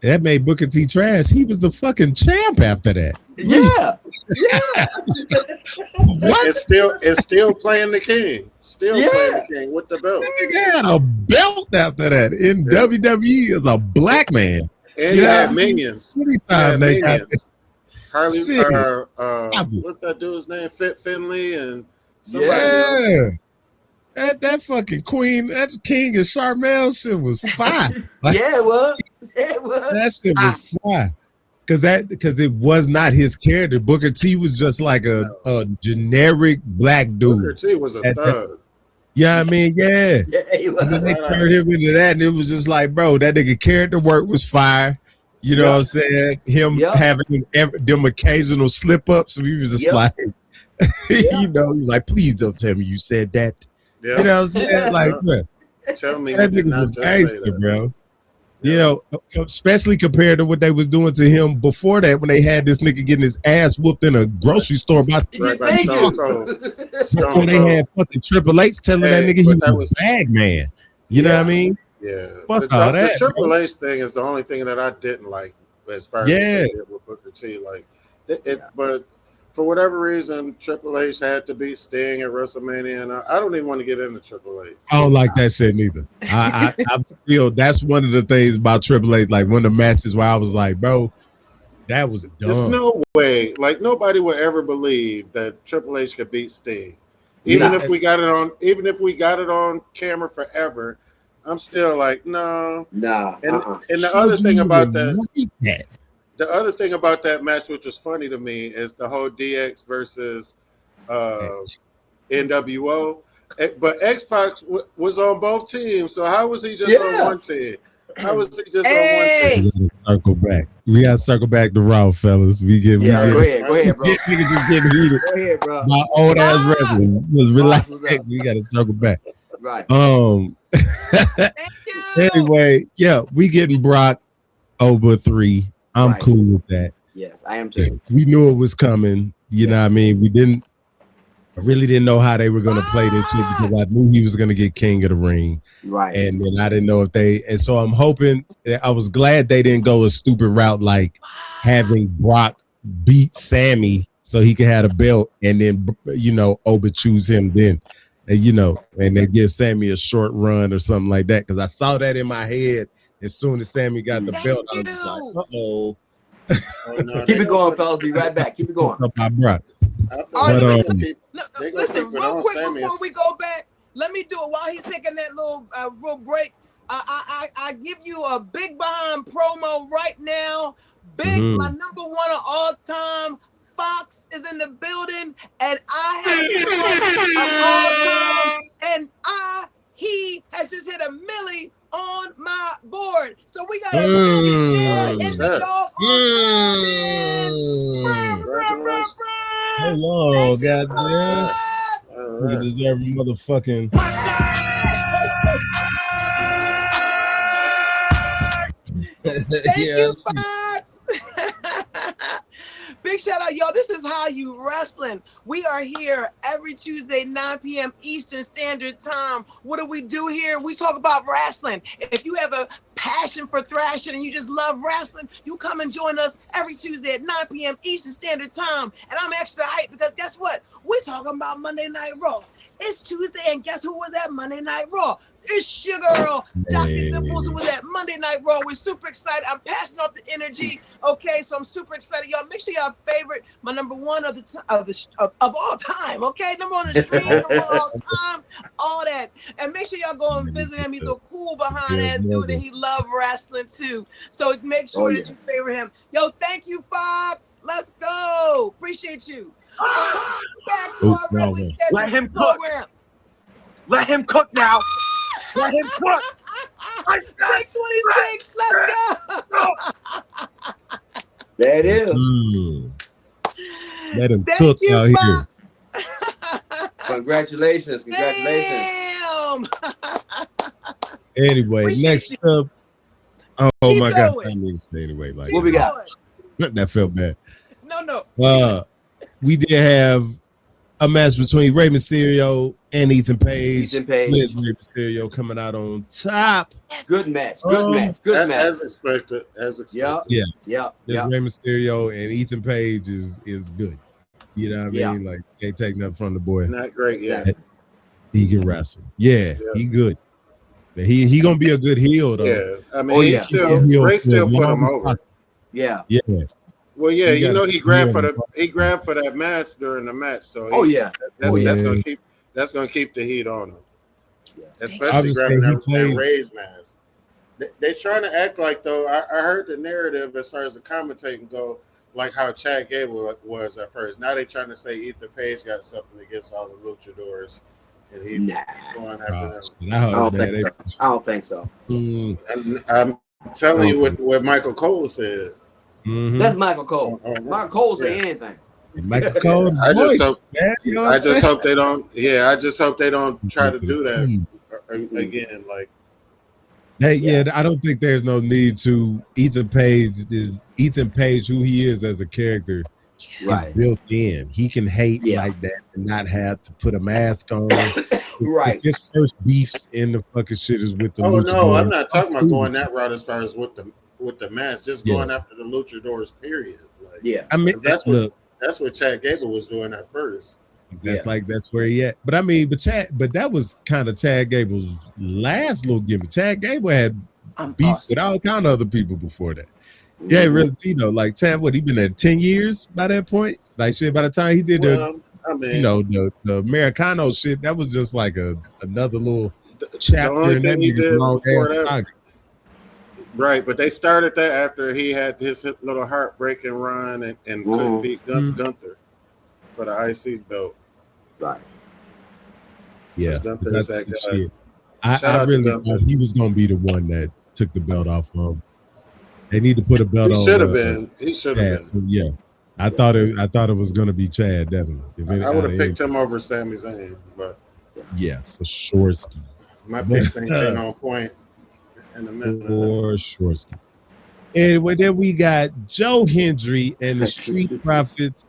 that made Booker T trash. He was the fucking champ after that. Yeah. What? It's still playing the king. Still playing the king with the belt. He had a belt after that in WWE as a black man. And you had minions. Minions. Harley, what's that dude's name? Fit Finley and somebody else. That fucking queen, that king of Charmel shit was fire. It was. That shit was fire. Because it was not his character. Booker T was just like a generic black dude. Booker T was a thug. Yeah, I mean, yeah. He was. And then they turned him into that, and it was just like, bro, that nigga character work was fire. You know what I'm saying? Him having them occasional slip ups, so he was just like, he's like, please don't tell me you said that. You know what I'm saying? Like, bro, tell me that nigga was gangster, bro. You know, especially compared to what they was doing to him before that, when they had this nigga getting his ass whooped in a grocery store by Stone Cold. Before they had fucking Triple H telling that nigga he was a bag man. You know what I mean? Yeah. Fuck all that. The Triple H thing is the only thing that I didn't like as far as with Booker T. Like, but for whatever reason, Triple H had to beat Sting at WrestleMania, and I don't even want to get into Triple H. I don't like that shit neither. I feel that's one of the things about Triple H. Like, one of the matches where I was like, bro, that was dumb. There's no way. Like, nobody would ever believe that Triple H could beat Sting, even if we got it on camera forever. I'm still like, no. Nah. And the other thing about that. The other thing about that match, which was funny to me, is the whole DX versus NWO. But X-Pac was on both teams, so how was he just on one team? How was he just on one team? We gotta circle back. We gotta circle back to Raw, fellas. Go ahead, bro. Niggas just getting heated. Go ahead, bro. My old ass wrestling was relaxed. We gotta circle back. Right. Anyway, we getting Brock over 3. I'm cool with that. Yeah, I am too. We knew it was coming. You know what I mean? I really didn't know how they were going to play this shit because I knew he was going to get King of the Ring. Right. And then I didn't know and so I'm hoping, I was glad they didn't go a stupid route like having Brock beat Sammy so he could have a belt and then, Oba choose him then. And they give Sammy a short run or something like that. Because I saw that in my head as soon as Sammy got the belt. I was just like, uh-oh. Keep it going, fellas. Be right back. Keep it going. My Brock. Listen, real quick before we go back, let me do it while he's taking that little break. I give you a big behind promo right now. Big, my number one of all time. Fox is in the building, and he has just hit a milli on my board. So we got a hello, goddamn. We deserve a motherfucking. Thank you, Fox. Big shout out, y'all. This is How You Wrestling. We are here every Tuesday, 9 p.m. Eastern Standard Time. What do we do here? We talk about wrestling. If you have a passion for thrashing and you just love wrestling, you come and join us every Tuesday at 9 p.m. Eastern Standard Time. And I'm extra hyped because guess what? We're talking about Monday Night Raw. It's Tuesday, and guess who was at Monday Night Raw? It's your girl, Dr. Dimples, who was at Monday Night Raw. We're super excited. I'm passing off the energy. Okay, so I'm super excited. Y'all, make sure y'all favorite my number one of all time. Okay, number one on the stream, number one all time, all that. And make sure y'all go and visit him. He's a cool behind ass dude, and he loves wrestling too. So make sure that you favorite him. Yo, thank you, Fox. Let's go. Appreciate you. Back to our regularly Let him cook. Let him cook now. Let him cook. 626. Let's go. There it is. Let him cook out here. Congratulations. Damn. Anyway, next up. Oh Keep my God. going. I need to say anyway. Like What we got? That felt bad. No. We did have a match between Rey Mysterio and Ethan Page. With Rey Mysterio coming out on top. Good match. Good match. As expected. Yeah. Rey Mysterio and Ethan Page is good. You know what I mean? Like, can't take nothing from the boy. Not great yet. He can wrestle. Yeah, he good. He gonna be a good heel though. Yeah, I mean, Rey still put him over. Yeah. Well, yeah, he grabbed for that mask during the match. So that's gonna keep the heat on him. Yeah. Especially grabbing that Rey's mask. They trying to act like though. I heard the narrative as far as the commentating go, like how Chad Gable was at first. Now they trying to say Ethan Page got something against all the luchadors. And he going after them. I don't think so. I'm telling you what Michael Cole said. Mm-hmm. That's Michael Cole. Michael Cole say anything. Michael Cole. I just hope they don't. Yeah, I just hope they don't try to do that again. Like, I don't think there's no need to. Ethan Page, who he is as a character, is built in. He can hate like that and not have to put a mask on. Right. His first beefs in the fucking shit is with the luchadors. No, I'm not talking about going that route as far as with the mask, just going after the luchadors, period. Like, I mean, that's what Chad Gable was doing at first. That's where he at. But I mean, but that was kind of Chad Gable's last little gimmick. Chad Gable had beef with all kind of other people before that. Yeah, really, like Chad, he been there 10 years by that point? Like shit, by the time he did the Americano shit, that was just like another little chapter in that nigga's long ass saga. Right, but they started that after he had his little heartbreaking run and couldn't beat Gunther for the IC belt. Right. Yeah. I really thought he was going to be the one that took the belt off of him. They need to put a belt on. He should have been. So, yeah. I thought it was going to be Chad, definitely. I would have picked him over Sami Zayn, but yeah, for sure. My picks ain't been on point. For sure. Anyway, then we got Joe Hendry and the Street Profits.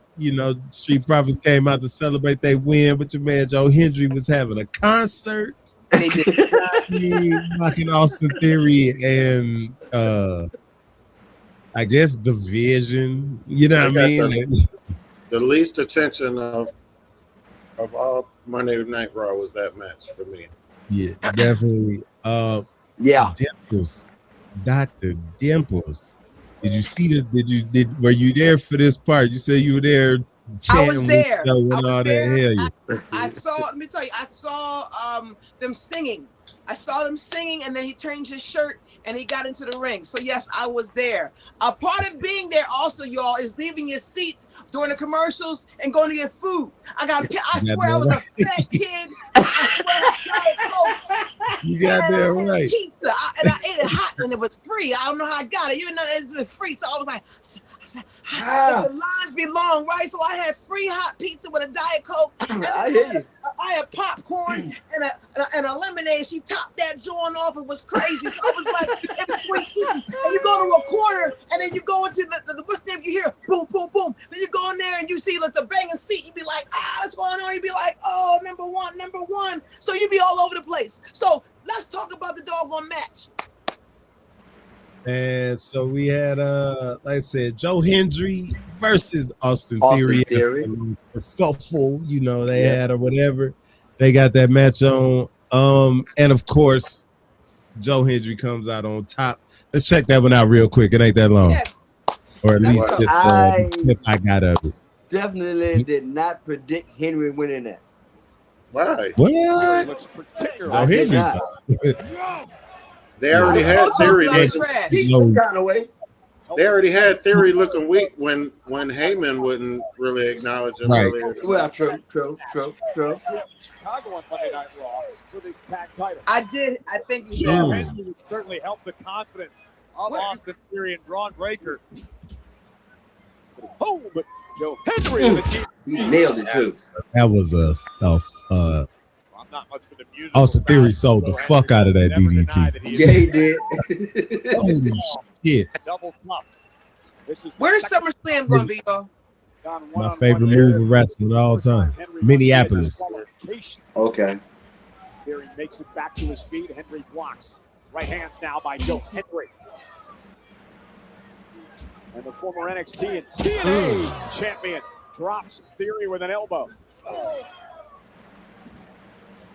Street Profits came out to celebrate their win, but your man Joe Hendry was having a concert. They did mocking Austin Theory and I guess Division. You know what I mean? The least attention of all Monday Night Raw was that match for me. Yeah, definitely. Dimples, Dr. Dimples. Did you see this? Were you there for this part? You said you were there. I was there. I saw. Let me tell you. I saw them singing. And then he changed his shirt and he got into the ring. So yes, I was there. A part of being there also, y'all, is leaving your seat during the commercials and going to get food. I swear I was a fat kid. You got that right. Pizza, and I ate it hot and it was free. I don't know how I got it. You know, it was free. So I was like, the lines be long, right? So I had free hot pizza with a Diet Coke. I had popcorn and a lemonade. She topped that joint off. It was crazy. So I was like, in between eating, and you go to a corner, and then you go into the what's name? You hear boom, boom, boom. Then you go in there and you see like the banging seat. You be like, what's going on? You be like, oh, number one. So you be all over the place. So let's talk about the doggone match. And so we had, like I said, Joe Hendry versus Austin Theory. Kerfuffle, they had or whatever. They got that match on. And of course, Joe Hendry comes out on top. Let's check that one out real quick. It ain't that long. Yes. Or at least this clip I got of it. Definitely did not predict Henry winning that. Why? What? Looks particularly. Joe Hendry's They already had Theory. Kind of way. They already had Theory looking weak when Heyman wouldn't really acknowledge him earlier. Well, true. Chicago on Monday Night Raw for the tag title. I think you Joe did. Hendry would certainly help the confidence of Austin Theory and Braun Breaker. Oh, but Joe Hendry with the deep. He nailed it too. That was I'm not much for the music. Austin Theory sold the fuck out of that DDT. Yeah, he did. Holy shit. Double tough. Where's SummerSlam going to be, y'all? My favorite move of wrestling of all time. Minneapolis. Okay. Theory makes it back to his feet. Henry blocks. Right hands now by Joe Hendry. And the former NXT and TNA champion drops Theory with an elbow.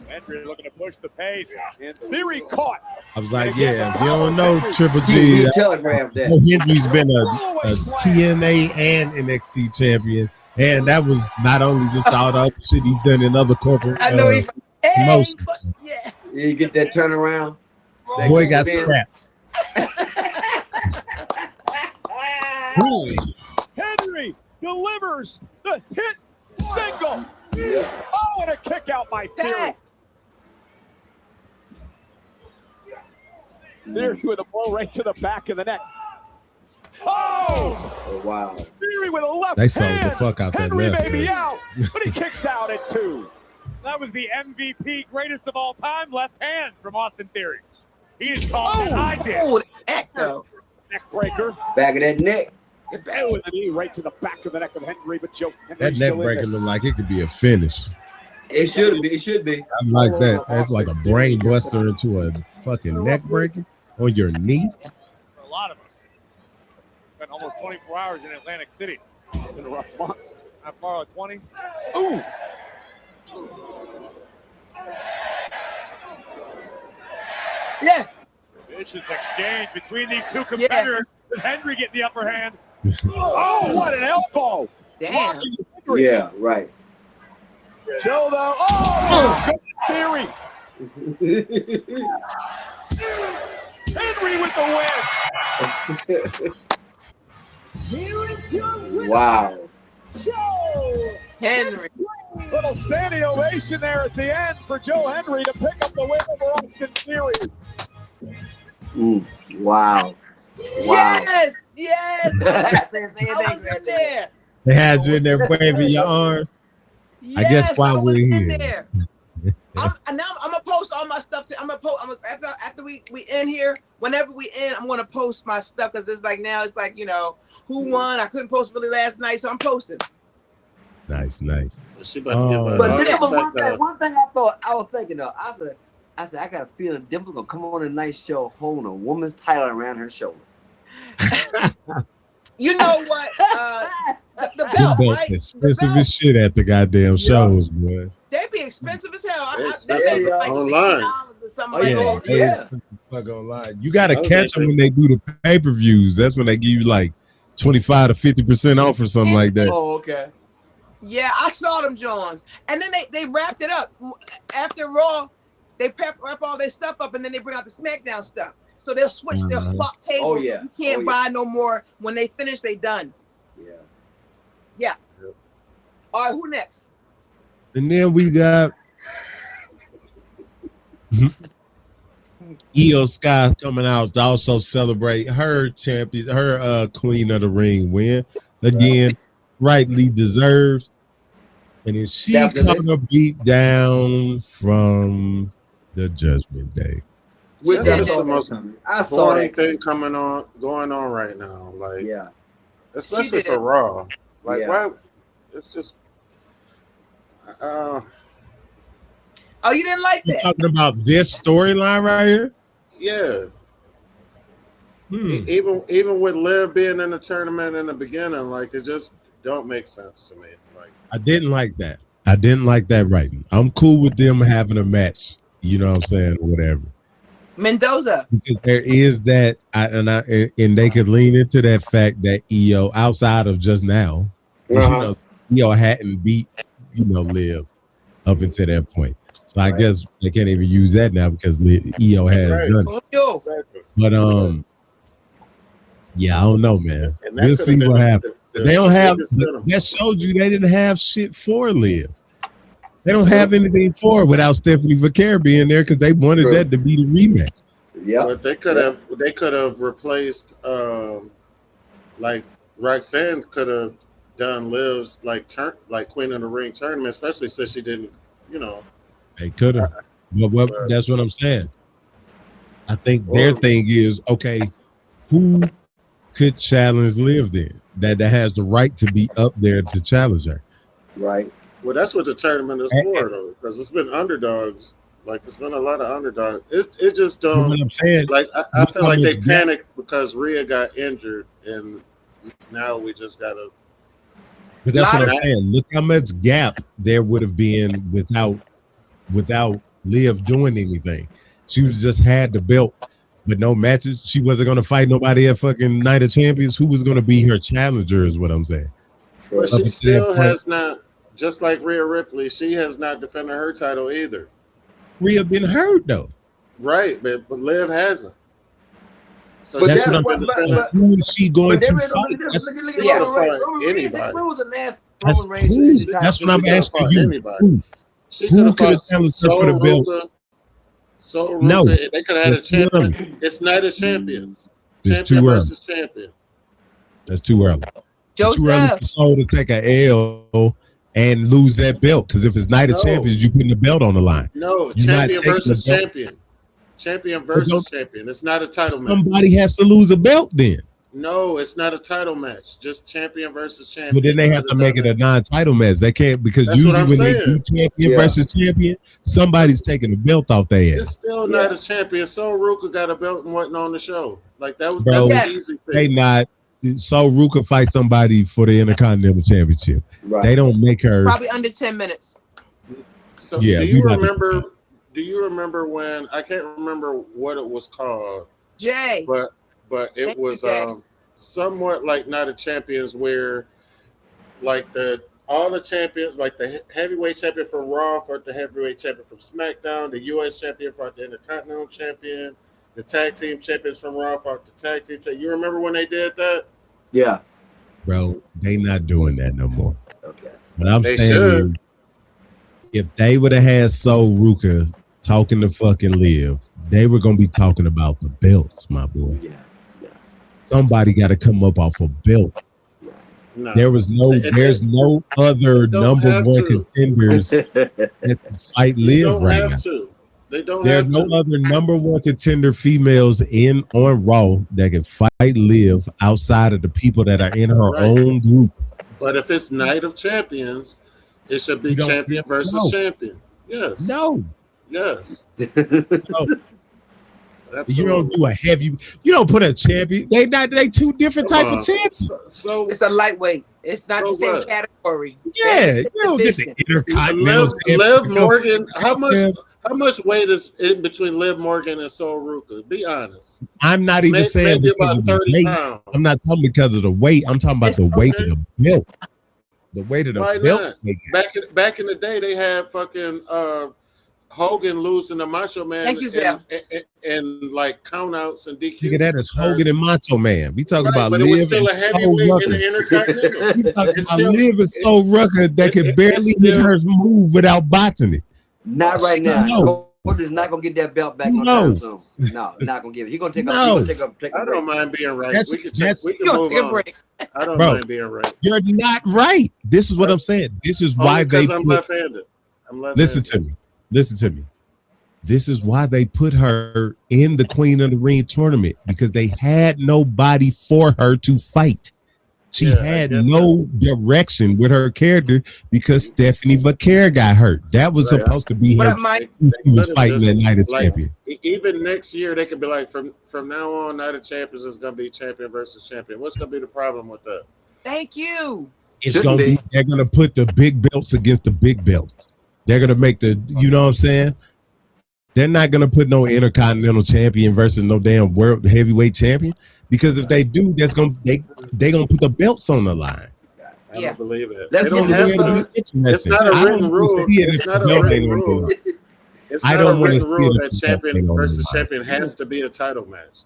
Hendry looking to push the pace, and Theory caught. I was like, yeah, if you don't know Triple G, telegraphed that. Hendry's been a TNA and NXT champion. And that was not only just all the other shit he's done in other corporate promotions. Yeah. You get that turnaround. Boy got scrapped. Henry delivers the hit single. Oh, and a kick out by Theory. Theory with a blow right to the back of the neck. Oh wow. Theory with a left They sold hand. the fuck out that Henry left may be hand. out, but he kicks out at 2. That was the MVP, greatest of all time, left hand from Austin Theory. He didn't call it, I did. Oh, neck, though. Neck breaker. Back of that neck. And with a knee right to the back of the neck of Henry, but Joe Henry That neck breaker looked like it could be a finish. It should be. It should be. I like that. That's like a brain buster into a fucking neck breaker on your knee. For a lot of us. Spent almost 24 hours in Atlantic City. It's been a rough month. Not far out 20. Ooh! Yeah. Vicious exchange between these two competitors with Henry getting the upper hand. Oh, what an elbow! Damn. Yeah, right. Joe, though. Oh, Theory. Henry with the win. Wow. Henry. Little standing ovation there at the end for Joe Henry to pick up the win over Austin Theory. Wow. Yes. Yes. I was in there. They had you in there waving your arms. Yes, I guess why we're here. There. I'm gonna post all my stuff. I'm gonna post after we end here. Whenever we end, I'm gonna post my stuff because it's like now it's like who won. I couldn't post really last night, so I'm posting. Nice. So she about to give her but this was one thing I was thinking of. I said I got a feeling Dimple's gonna come on a nice show holding a woman's title around her shoulder. You know what? The belt, right? Expensive as shit at the goddamn shows, boy. They be expensive as hell. Expensive like online. $60 or something Fuck online. You gotta catch them when they do the pay-per-views. That's when they give you like 25 to 50% off or something like that. Oh, okay. Yeah, I saw them Johns, and then they wrapped it up after Raw. They wrap all their stuff up, and then they bring out the SmackDown stuff. So they'll switch, they'll swap tables. Oh, yeah. So you can't buy no more. When they finish, they done. Yeah. Yeah. Yep. All right, who next? And then we got Io Sky coming out to also celebrate her champion, her Queen of the Ring win. Again, rightly deserved. And then she caught a beat down from the Judgment Day. That's the most boring thing going on right now. Like, especially for Raw. Like, why? It's just. Oh, you didn't like that? You talking about this storyline right here? Yeah. Even with Liv being in the tournament in the beginning, like it just don't make sense to me. Like I didn't like that. I didn't like that writing. I'm cool with them having a match. You know what I'm saying, or whatever. Mendoza. Because there is that, and they could lean into that fact that EO, outside of just now, EO hadn't beat, Liv up until that point. So I guess they can't even use that now because EO has done it. Exactly. But yeah, I don't know, man. We'll see what happens. They don't have. That showed you they didn't have shit for Liv. They don't have anything for it without Stephanie Vaquer being there because they wanted that to be the rematch. Yeah, but they could have replaced like Roxanne could have done Liv's like Queen of the Ring tournament, especially since she didn't, They could have. But that's what I'm saying. I think their thing is, okay, who could challenge Liv then? That has the right to be up there to challenge her. Right. Well, that's what the tournament is for, though, because it's been underdogs. Like, it's been a lot of underdogs. It just don't. What I'm saying, like, I feel like they panicked because Rhea got injured, and now we just gotta. But that's what I'm saying. Look how much gap there would have been without Liv doing anything. She was just had the belt, but no matches. She wasn't going to fight nobody at fucking Night of Champions. Who was going to be her challenger? Is what I'm saying. But she still has not. Just like Rhea Ripley, she has not defended her title either. Rhea been hurt though. Right, but Liv hasn't. So that's what I'm saying. Who is she going to fight? Anybody. That's what I'm asking you. Who could have challenged her for the belt? No, they could have had a champion. It's Night of Champions. It's champion too early. Versus champion. That's too early. Joseph. Too early for Soul to take a L and lose that belt. Because if it's Night of Champions, you putting the belt on the line. No, champion versus champion. Champion versus champion. It's not a title match. Somebody has to lose a belt then. No, it's not a title match. Just champion versus champion. But then they have to make it a non-title match. They can't, because usually when they do champion versus champion, somebody's taking the belt off their ass. It's still not a champion. Soul Ruka got a belt and wasn't on the show. Like that's an easy fix. They not. So Ruka fight somebody for the Intercontinental Championship. Right. They don't make her probably under 10 minutes. So do you remember when I can't remember what it was called? Jay. But it was somewhat like Night of Champions where like all the champions, like the heavyweight champion from Raw fought the heavyweight champion from SmackDown, the US champion fought the Intercontinental champion, the tag team champions from Raw fought the tag team champion. You remember when they did that? Yeah. Bro, they not doing that no more. Okay. But I'm saying if they would have had Soul Ruka talking to fucking Liv, they were gonna be talking about the belts, my boy. Yeah. Somebody got to come up off a belt. No. There's no other number one contenders that fight Liv right now. There's no other number one contender females on Raw that can fight Liv outside of the people that are in her own group. But if it's Night of Champions, it should be champion versus champion. Yes. No. Yes. No. You don't do a heavy. You don't put a champion. They two different type of champions. So it's a lightweight. It's not the same category. Yeah, you don't get the Intercontinental. Liv Morgan. How much weight is in between Liv Morgan and Soul Ruka? Be honest. I'm not even saying maybe about 30 pounds. I'm not talking because of the weight. I'm talking about the weight of the belt. The weight of the belt. Back in the day, they had fucking Hogan losing to Macho Man and like countouts and DQ. Nigga, that is Hogan and Macho Man. We talking about but Liv. It was still a heavyweight in the Intercontinental. We talking about Liv and Soul Ruka that can barely get her move without botching it. Not right now. No. Coach is not gonna get that belt back. No, not gonna give it. He's gonna take a break. I don't mind being right. We can move on. I don't mind being right. You're not right. This is what I'm saying. This is why I'm left-handed. Listen to me. This is why they put her in the Queen of the Ring tournament, because they had nobody for her to fight. She had no direction with her character because Stephanie Vaquer got hurt. That was supposed to be her. She was fighting that Night of Champions. Even next year, they could be like, from now on, Night of Champions is going to be champion versus champion. What's going to be the problem with that? Thank you. It's gonna be. They're gonna put the big belts against the big belts. They're gonna make the. You know what I'm saying? They're not gonna put no intercontinental champion versus no damn world heavyweight champion, because if they do, they gonna put the belts on the line. I don't believe it. Let's They don't have to. It's not a written rule. It's not a written rule. It's not a written rule that champion versus champion has to be a title match.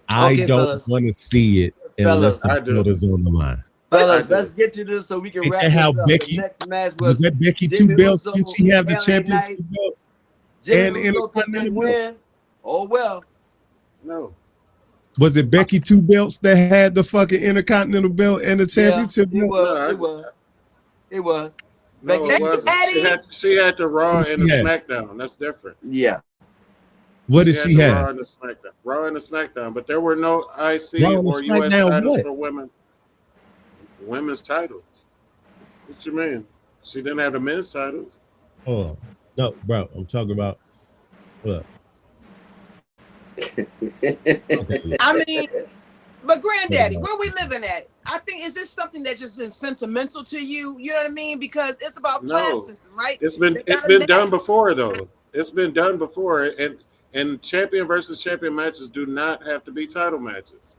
I don't want to see it unless the belt is on the line. Fellas, let's get to this so we can wrap this up. Becky, The next match was that Becky Jimmy 2 belts? Uso, Did she have the LA championship Knight. belt? Jimmy And Uso took that win. Oh well. No. Was it Becky 2 belts that had the fucking intercontinental belt and the championship belt? It was. No, it wasn't. She had the Raw and the SmackDown. That's different. Yeah. What did she have? Raw and the SmackDown. Raw and the SmackDown. But there were no IC or US titles for women. Women's titles. What you mean? She didn't have the men's titles. Oh no, bro. I'm talking about what? Okay. I mean, but granddaddy, where we living at? I think, is this something that just is sentimental to you? You know what I mean? Because it's about classism, right? It's been done before though. It's been done before, and champion versus champion matches do not have to be title matches.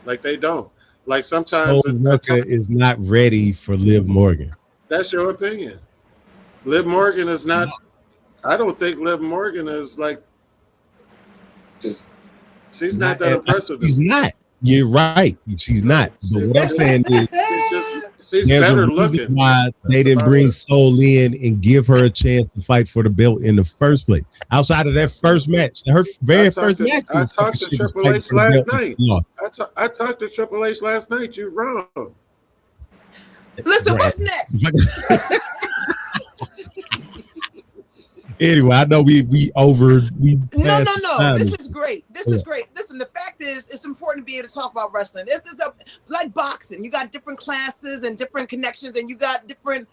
Like they don't. Like sometimes Rucker is not ready for Liv Morgan. That's your opinion. Liv Morgan is not. I don't think Liv Morgan is like. She's not that impressive. She's not. You're right. She's not. But what I'm saying is, she's there's better a reason looking. why they didn't bring Soul in and give her a chance to fight for the belt in the first place. Outside of that first match, her very first match. I talked to Triple H last night. I talked to Triple H last night. You're wrong. Listen, what's next? Anyway, I know we No. This is great. This is great. Listen, the fact is, it's important to be able to talk about wrestling. This is like boxing. You got different classes and different connections, and you got different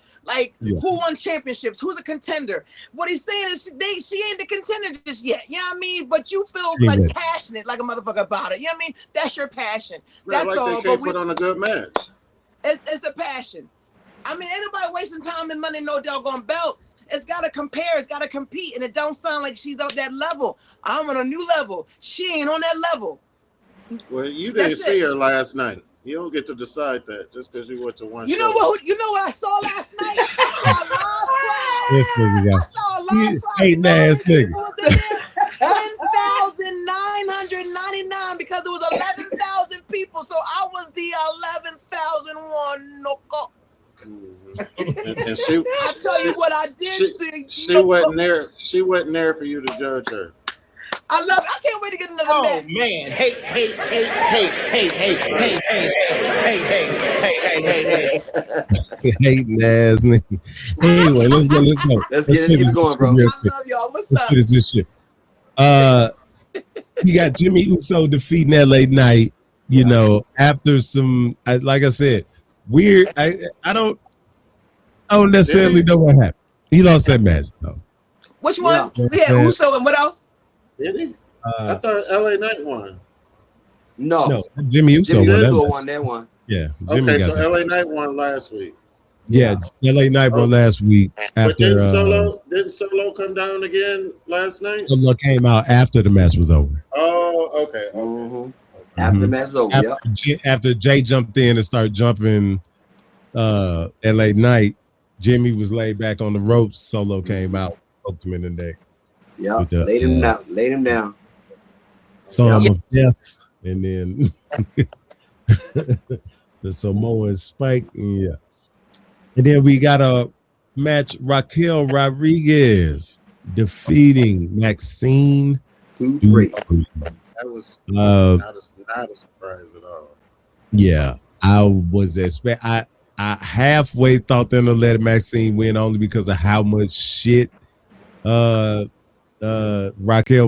who won championships, who's a contender. What he's saying is she ain't the contender just yet. You know what I mean? But you feel passionate like a motherfucker about it. You know what I mean? That's your passion. That's all. They can't put on a good match. It's a passion. I mean, ain't nobody wasting time and money, no doggone belts. It's got to compare. It's got to compete. And it don't sound like she's on that level. I'm on a new level. She ain't on that level. Well, you didn't see her last night. You don't get to decide that just because you went to one show. You know what I saw last night? This nigga got. Hating ass nigga. 10,999 because it was 11,000 people. So I was the 11,001 knockout. And she, I'll tell you what I did see. She wasn't there. She wasn't there for you to judge her. I can't wait to get another match. Oh man! Hey! Hating ass nigga. Anyway, let's go. Let's get going, bro. I love y'all. What's up? Finish this shit. You got Jimmy Uso defeating LA Knight. You know, after some, like I said, weird. I don't necessarily know what happened. He lost that match though. Which one? We had Uso and what else? Did he? I thought LA Knight won. No, Jimmy Uso won that one. Yeah. Jimmy so LA Knight won last week. Yeah, LA Knight won last week after. Didn't Solo come down again last night? Solo came out after the match was over. Oh, okay. Mm-hmm. After the match was over. After Jay jumped in and started jumping LA Knight, Jimmy was laid back on the ropes. Solo came out, poked him in the neck. Yeah, laid him down. Thumb of death, and then the Samoan spike. Yeah. And then we got a match, Raquel Rodriguez defeating Maxine Dupree. That was not a surprise at all. Yeah, I was I halfway thought them to let Maxine win only because of how much shit Raquel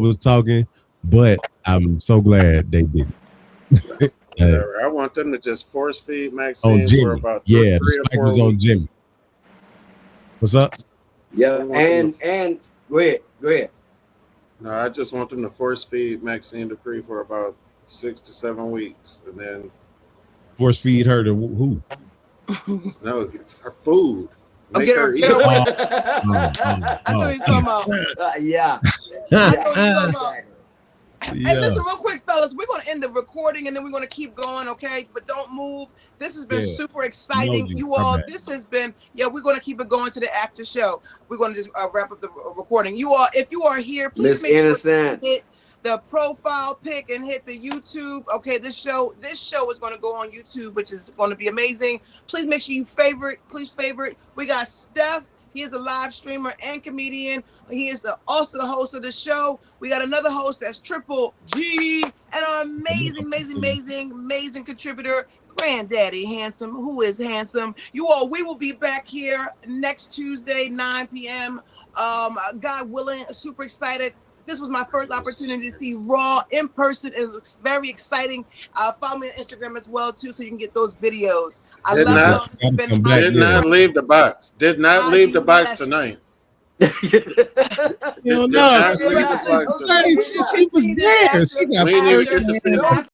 was talking, but I'm so glad they did it. I want them to just force feed Maxine for about the 3 or 4 was weeks. on Jimmy. What's up? Yeah, and go ahead. No, I just want them to force feed Maxine Dupree for about 6 to 7 weeks, and then force feed her to who? No, her food. Make Get her her. eat. Get her I know what you're talking about. Yeah. I know what you're talking about. Yeah. Hey, listen, real quick, fellas. We're gonna end the recording and then we're gonna keep going, okay? But don't move. This has been super exciting. You all, this has been, we're gonna keep it going to the after show. We're gonna just wrap up the recording. You all, if you are here, please make sure you hit the profile pic and hit the YouTube. Okay, this show is gonna go on YouTube, which is gonna be amazing. Please make sure you favorite. We got Steph. He is a live streamer and comedian. He is also the host of the show. We got another host that's Triple G, and our amazing contributor, Granddaddy Handsome, who is handsome. You all, we will be back here next Tuesday, 9 p.m. God willing, super excited. This was my first opportunity to see Raw in person. It was very exciting. Follow me on Instagram as well, too, so you can get those videos. I love y'all. Did not leave the box. Did not leave the box tonight. No, she was there. She got first.